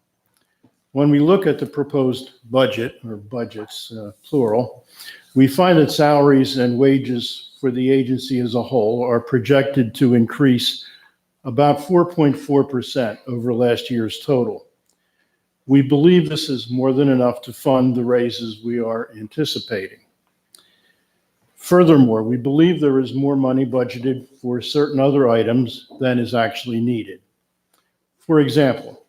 When we look at the proposed budget, or budgets, plural, we find that salaries and wages for the agency as a whole are projected to increase about 4.4% over last year's total. We believe this is more than enough to fund the raises we are anticipating. Furthermore, we believe there is more money budgeted for certain other items than is actually needed. For example,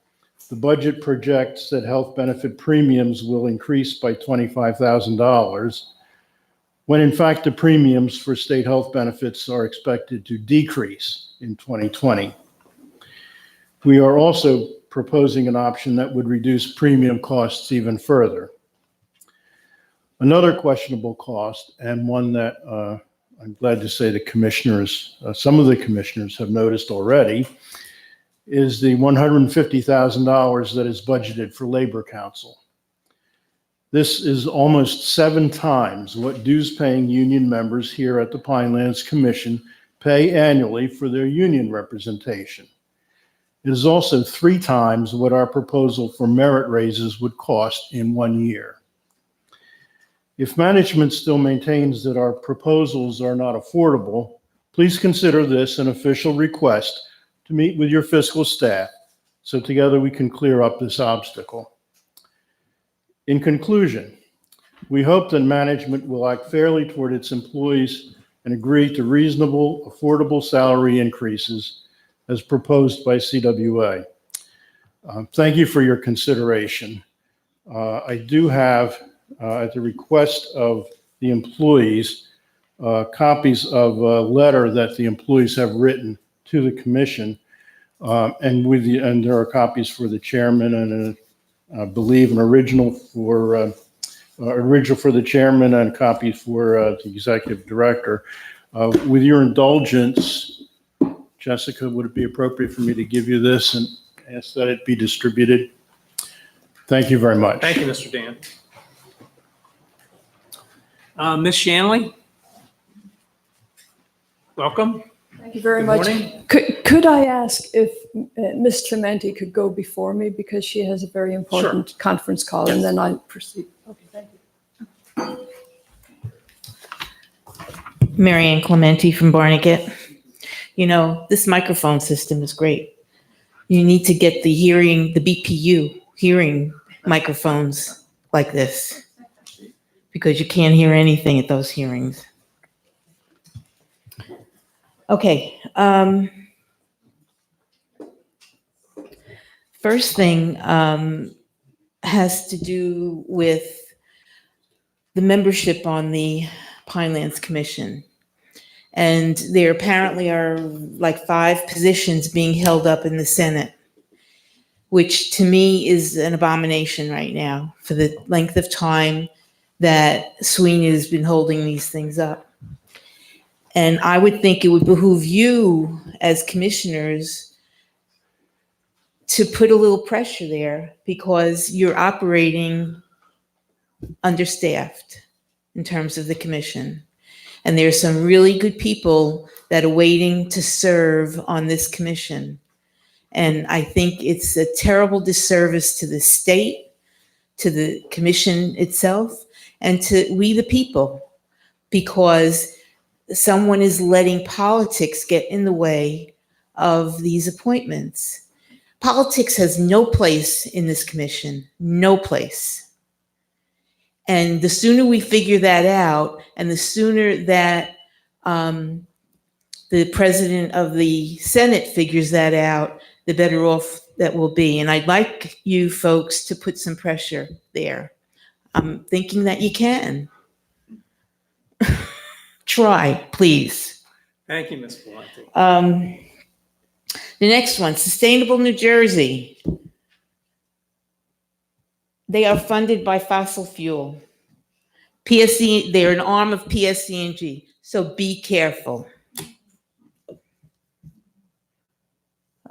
the budget projects that health benefit premiums will increase by $25,000, when in fact the premiums for state health benefits are expected to decrease in 2020. We are also proposing an option that would reduce premium costs even further. Another questionable cost, and one that I'm glad to say the commissioners, some of the commissioners have noticed already, is the $150,000 that is budgeted for Labor Council. This is almost 7 times what dues-paying union members here at the Pinelands Commission pay annually for their union representation. It is also 3 times what our proposal for merit raises would cost in 1 year. If management still maintains that our proposals are not affordable, please consider this an official request to meet with your fiscal staff so together we can clear up this obstacle. In conclusion, we hope that management will act fairly toward its employees and agree to reasonable, affordable salary increases as proposed by CWA. Thank you for your consideration. I do have, at the request of the employees, copies of a letter that the employees have written to the commission, and there are copies for the chairman and I believe an original for the chairman and copies for the executive director. With your indulgence, Jessica, would it be appropriate for me to give you this and ask that it be distributed? Thank you very much. Thank you, Mr. Dan. Ms. Shanley? Welcome. Thank you very Good much. morning. Could I ask if Ms. Trementi could go before me because she has a very important conference call, and then I'll proceed. Okay, thank you. Marianne Clementi from Barnegat. You know, this microphone system is great. You need to get the BPU hearing microphones like this because you can't hear anything at those hearings. Okay. First thing has to do with the membership on the Pinelands Commission. And there apparently are like 5 positions being held up in the Senate, which to me is an abomination right now for the length of time that Sweeney has been holding these things up. And I would think it would behoove you as commissioners to put a little pressure there because you're operating understaffed in terms of the commission. And there's some really good people that are waiting to serve on this commission. And I think it's a terrible disservice to the state, to the commission itself, and to we the people, because someone is letting politics get in the way of these appointments. Politics has no place in this commission, no place. And the sooner we figure that out, and the sooner that the president of the Senate figures that out, the better off that we'll be. And I'd like you folks to put some pressure there. I'm thinking that you can. Try, please. Thank you, Ms. Valenti. The next one, Sustainable New Jersey. They are funded by fossil fuel. PSC, they're an arm of PSCNG, so be careful.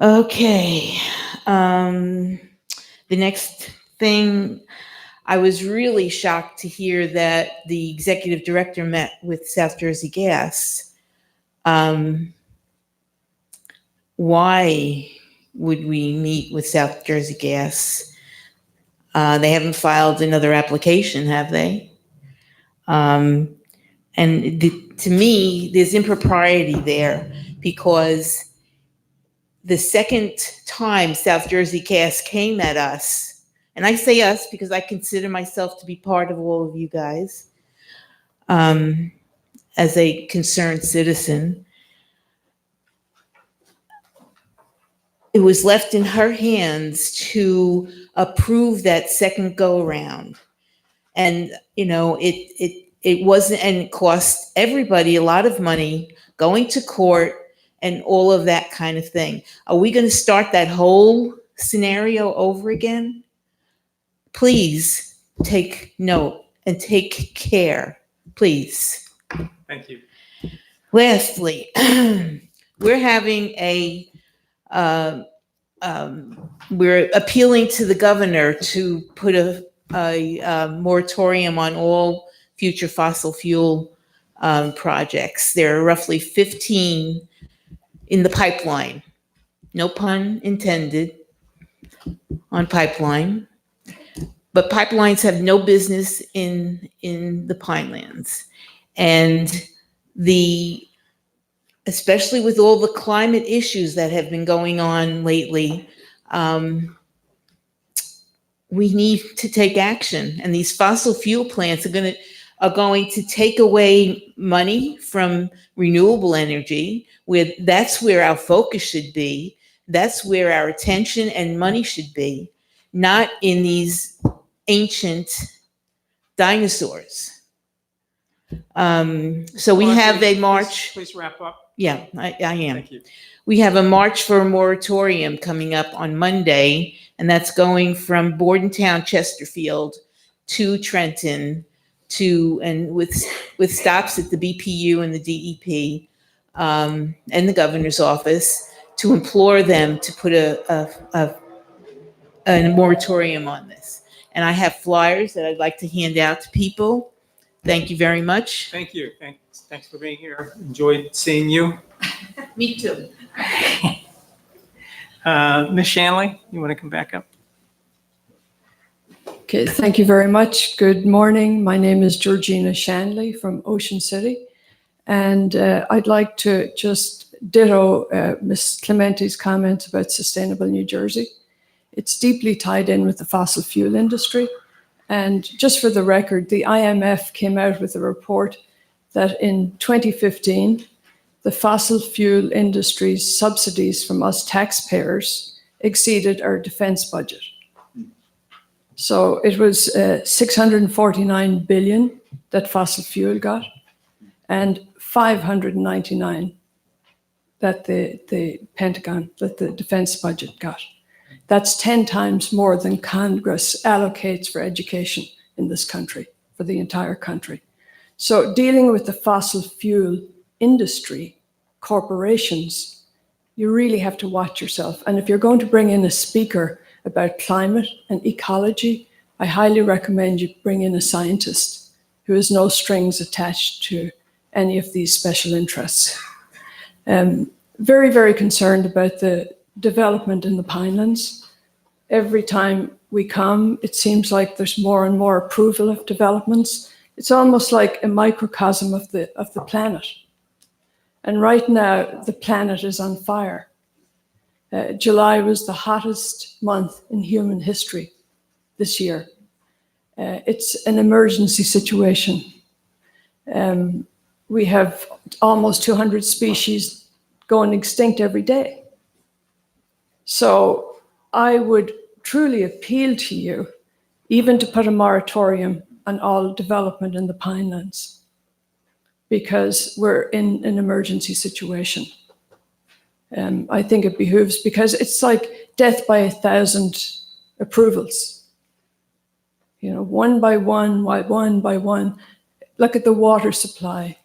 Okay, the next thing, I was really shocked to hear that the executive director met with South Jersey Gas. Why would we meet with South Jersey Gas? They haven't filed another application, have they? To me, there's impropriety there because the second time South Jersey Gas came at us, and I say us because I consider myself to be part of all of you guys, as a concerned citizen, it was left in her hands to approve that second go-around. And, you know, it wasn't, and it cost everybody a lot of money going to court and all of that kind of thing. Are we going to start that whole scenario over again? Please take note and take care, please. Thank you. Lastly, we're having we're appealing to the governor to put a moratorium on all future fossil fuel projects. There are roughly 15 in the pipeline. No pun intended on pipeline. But pipelines have no business in the Pinelands. And especially with all the climate issues that have been going on lately, we need to take action. And these fossil fuel plants are going to take away money from renewable energy, that's where our focus should be. That's where our attention and money should be, not in these ancient dinosaurs. So we have a march. Please wrap up. Yeah, I am. Thank you. We have a march for a moratorium coming up on Monday, and that's going from Bordentown, Chesterfield to Trenton and with stops at the BPU and the DEP and the governor's office to implore them to put a moratorium on this. And I have flyers that I'd like to hand out to people. Thank you very much. Thank you. Thanks for being here. Enjoyed seeing you. Me too. Ms. Shanley, you want to come back up? Okay, thank you very much. Good morning. My name is Georgina Shanley from Ocean City. And I'd like to just ditto Ms. Clementi's comments about sustainable New Jersey. It's deeply tied in with the fossil fuel industry. And just for the record, the IMF came out with a report that in 2015, the fossil fuel industry's subsidies from us taxpayers exceeded our defense budget. So it was 649 billion that fossil fuel got, and 599 that the Pentagon, that the defense budget got. That's 10 times more than Congress allocates for education in this country, for the entire country. So dealing with the fossil fuel industry, corporations, you really have to watch yourself. And if you're going to bring in a speaker about climate and ecology, I highly recommend you bring in a scientist who has no strings attached to any of these special interests. Very, very concerned about the development in the Pinelands. Every time we come, it seems like there's more and more approval of developments. It's almost like a microcosm of the planet. And right now, the planet is on fire. July was the hottest month in human history this year. It's an emergency situation. We have almost 200 species going extinct every day. So I would truly appeal to you, even to put a moratorium on all development in the Pinelands, because we're in an emergency situation. I think it behooves, because it's like death by 1,000 approvals. You know, one by one by one by one, look at the water supply.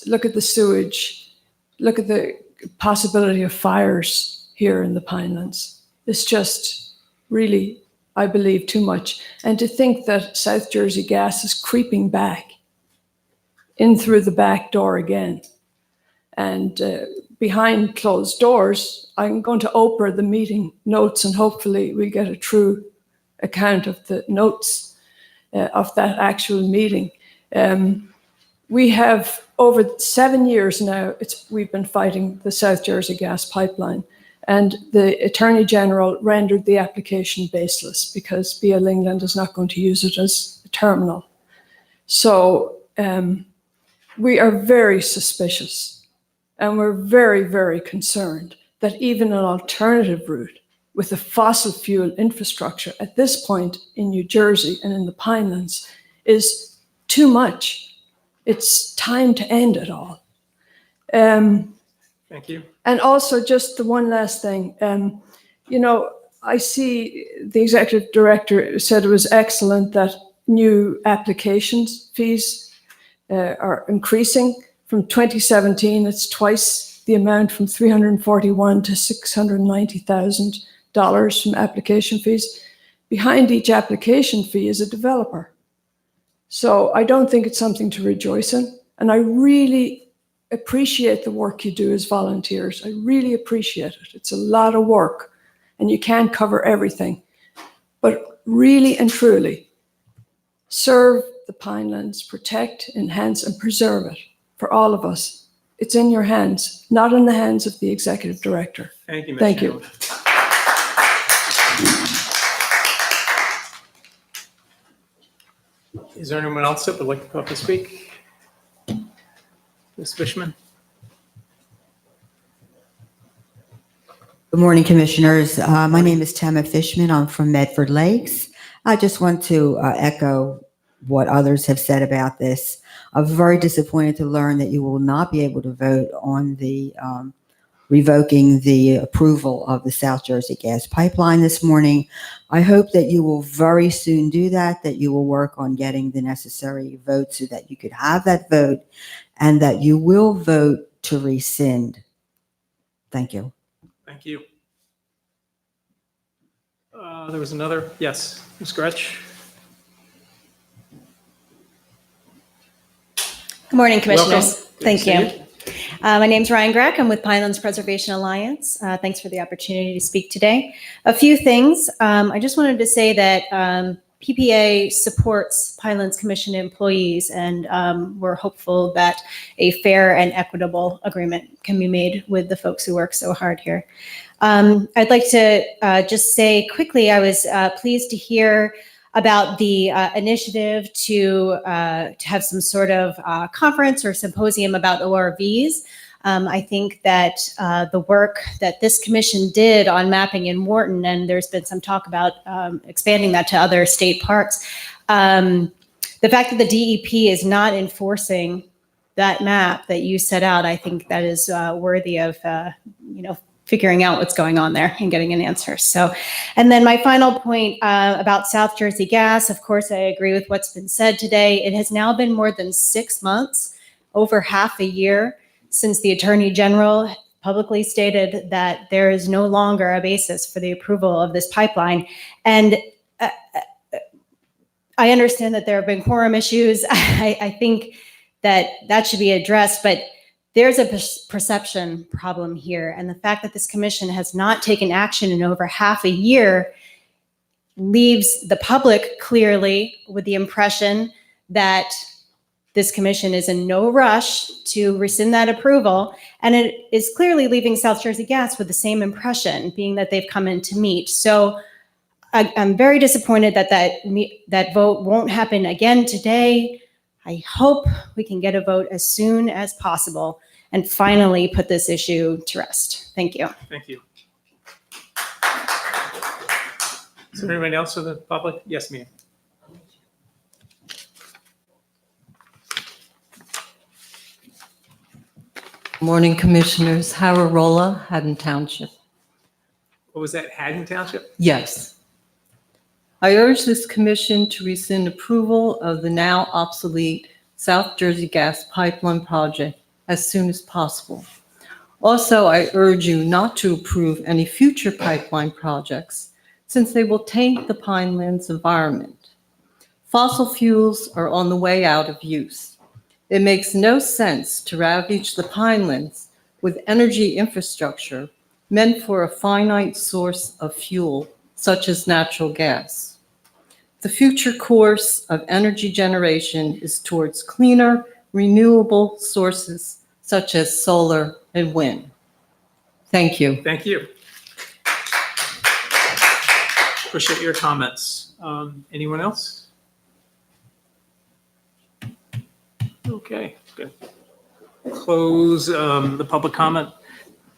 Look at the sewage. Look at the possibility of fires here in the Pinelands. It's just really, I believe, too much. And to think that South Jersey Gas is creeping back in through the back door again. And behind closed doors, I'm going to Oprah the meeting notes, and hopefully we'll get a true account of the notes of that actual meeting. We have over 7 years now, we've been fighting the South Jersey Gas Pipeline, and the Attorney General rendered the application baseless because BL England is not going to use it as a terminal. So we are very suspicious, and we're very, very concerned that even an alternative route with a fossil fuel infrastructure at this point in New Jersey and in the Pinelands is too much. It's time to end it all. Thank you. And also, just the one last thing, I see the executive director said it was excellent that new applications fees are increasing. From 2017, it's twice the amount, from $341,000 to $690,000 from application fees. Behind each application fee is a developer. So I don't think it's something to rejoice in. And I really appreciate the work you do as volunteers. I really appreciate it. It's a lot of work and you can't cover everything. But really and truly, serve the Pinelands, protect, enhance, and preserve it for all of us. It's in your hands, not in the hands of the executive director. Thank you, Ms. Thank you. Is there anyone else that would like to come up and speak? Ms. Fishman? Good morning, Commissioners. My name is Tamma Fishman. I'm from Medford Lakes. I just want to echo what others have said about this. I'm very disappointed to learn that you will not be able to vote on the revoking the approval of the South Jersey Gas Pipeline this morning. I hope that you will very soon do that you will work on getting the necessary votes so that you could have that vote, and that you will vote to rescind. Thank you. Thank you. There was another, yes, Ms. Gretsch? Good morning, Commissioners. Welcome. Good Thank to see you. you. My name's Ryan Grack. I'm with Pinelands Preservation Alliance. Thanks for the opportunity to speak today. A few things. I just wanted to say that PPA supports Pinelands Commission employees, and we're hopeful that a fair and equitable agreement can be made with the folks who work so hard here. I'd like to just say quickly, I was pleased to hear about the initiative to have some sort of conference or symposium about ORVs. I think that the work that this commission did on mapping in Morton, and there's been some talk about expanding that to other state parks. The fact that the DEP is not enforcing that map that you set out, I think that is worthy of, figuring out what's going on there and getting an answer. So, and then my final point about South Jersey Gas, of course, I agree with what's been said today. It has now been more than 6 months, over half a year, since the Attorney General publicly stated that there is no longer a basis for the approval of this pipeline. And I understand that there have been quorum issues. I think that should be addressed, but there's a perception problem here. And the fact that this commission has not taken action in over half a year leaves the public clearly with the impression that this commission is in no rush to rescind that approval. And it is clearly leaving South Jersey Gas with the same impression, being that they've come in to meet. So I'm very disappointed that that vote won't happen again today. I hope we can get a vote as soon as possible and finally put this issue to rest. Thank you. Thank you. Is there anyone else in the public? Yes, ma'am. Morning, Commissioners. Howard Rolla, Haddon Township. What was that, Haddon Township? Yes. I urge this commission to rescind approval of the now obsolete South Jersey Gas Pipeline Project as soon as possible. Also, I urge you not to approve any future pipeline projects since they will taint the Pinelands environment. Fossil fuels are on the way out of use. It makes no sense to ravage the Pinelands with energy infrastructure meant for a finite source of fuel, such as natural gas. The future course of energy generation is towards cleaner, renewable sources such as solar and wind. Thank you. Thank you. Appreciate your comments. Anyone else? Okay, good. Close the public comment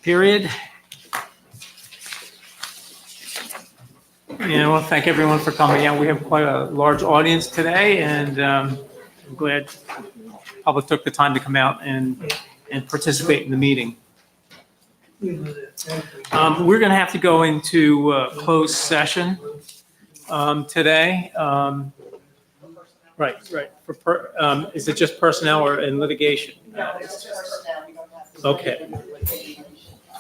period. And I want to thank everyone for coming out. We have quite a large audience today, and I'm glad the public took the time to come out and participate in the meeting. We're going to have to go into closed session today. Right. Is it just personnel or in litigation? Okay.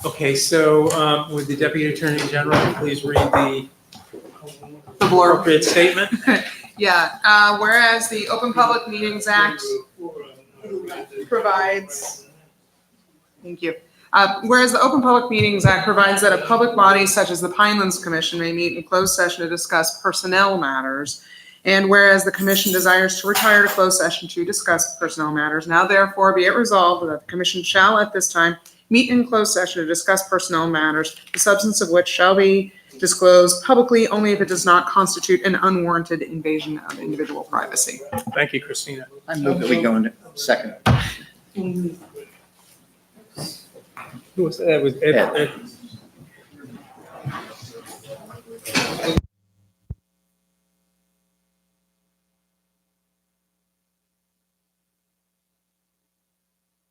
Okay, so would the Deputy Attorney General please read the appropriate statement? Yeah, whereas the Open Public Meetings Act provides, thank you. Whereas the Open Public Meetings Act provides that a public body such as the Pinelands Commission may meet in closed session to discuss personnel matters. And whereas the commission desires to retire to closed session to discuss personnel matters, now therefore be it resolved that the commission shall at this time meet in closed session to discuss personnel matters, the substance of which shall be disclosed publicly only if it does not constitute an unwarranted invasion of individual privacy. Thank you, Christina. I move that we go into second. Who was that? It was Ed.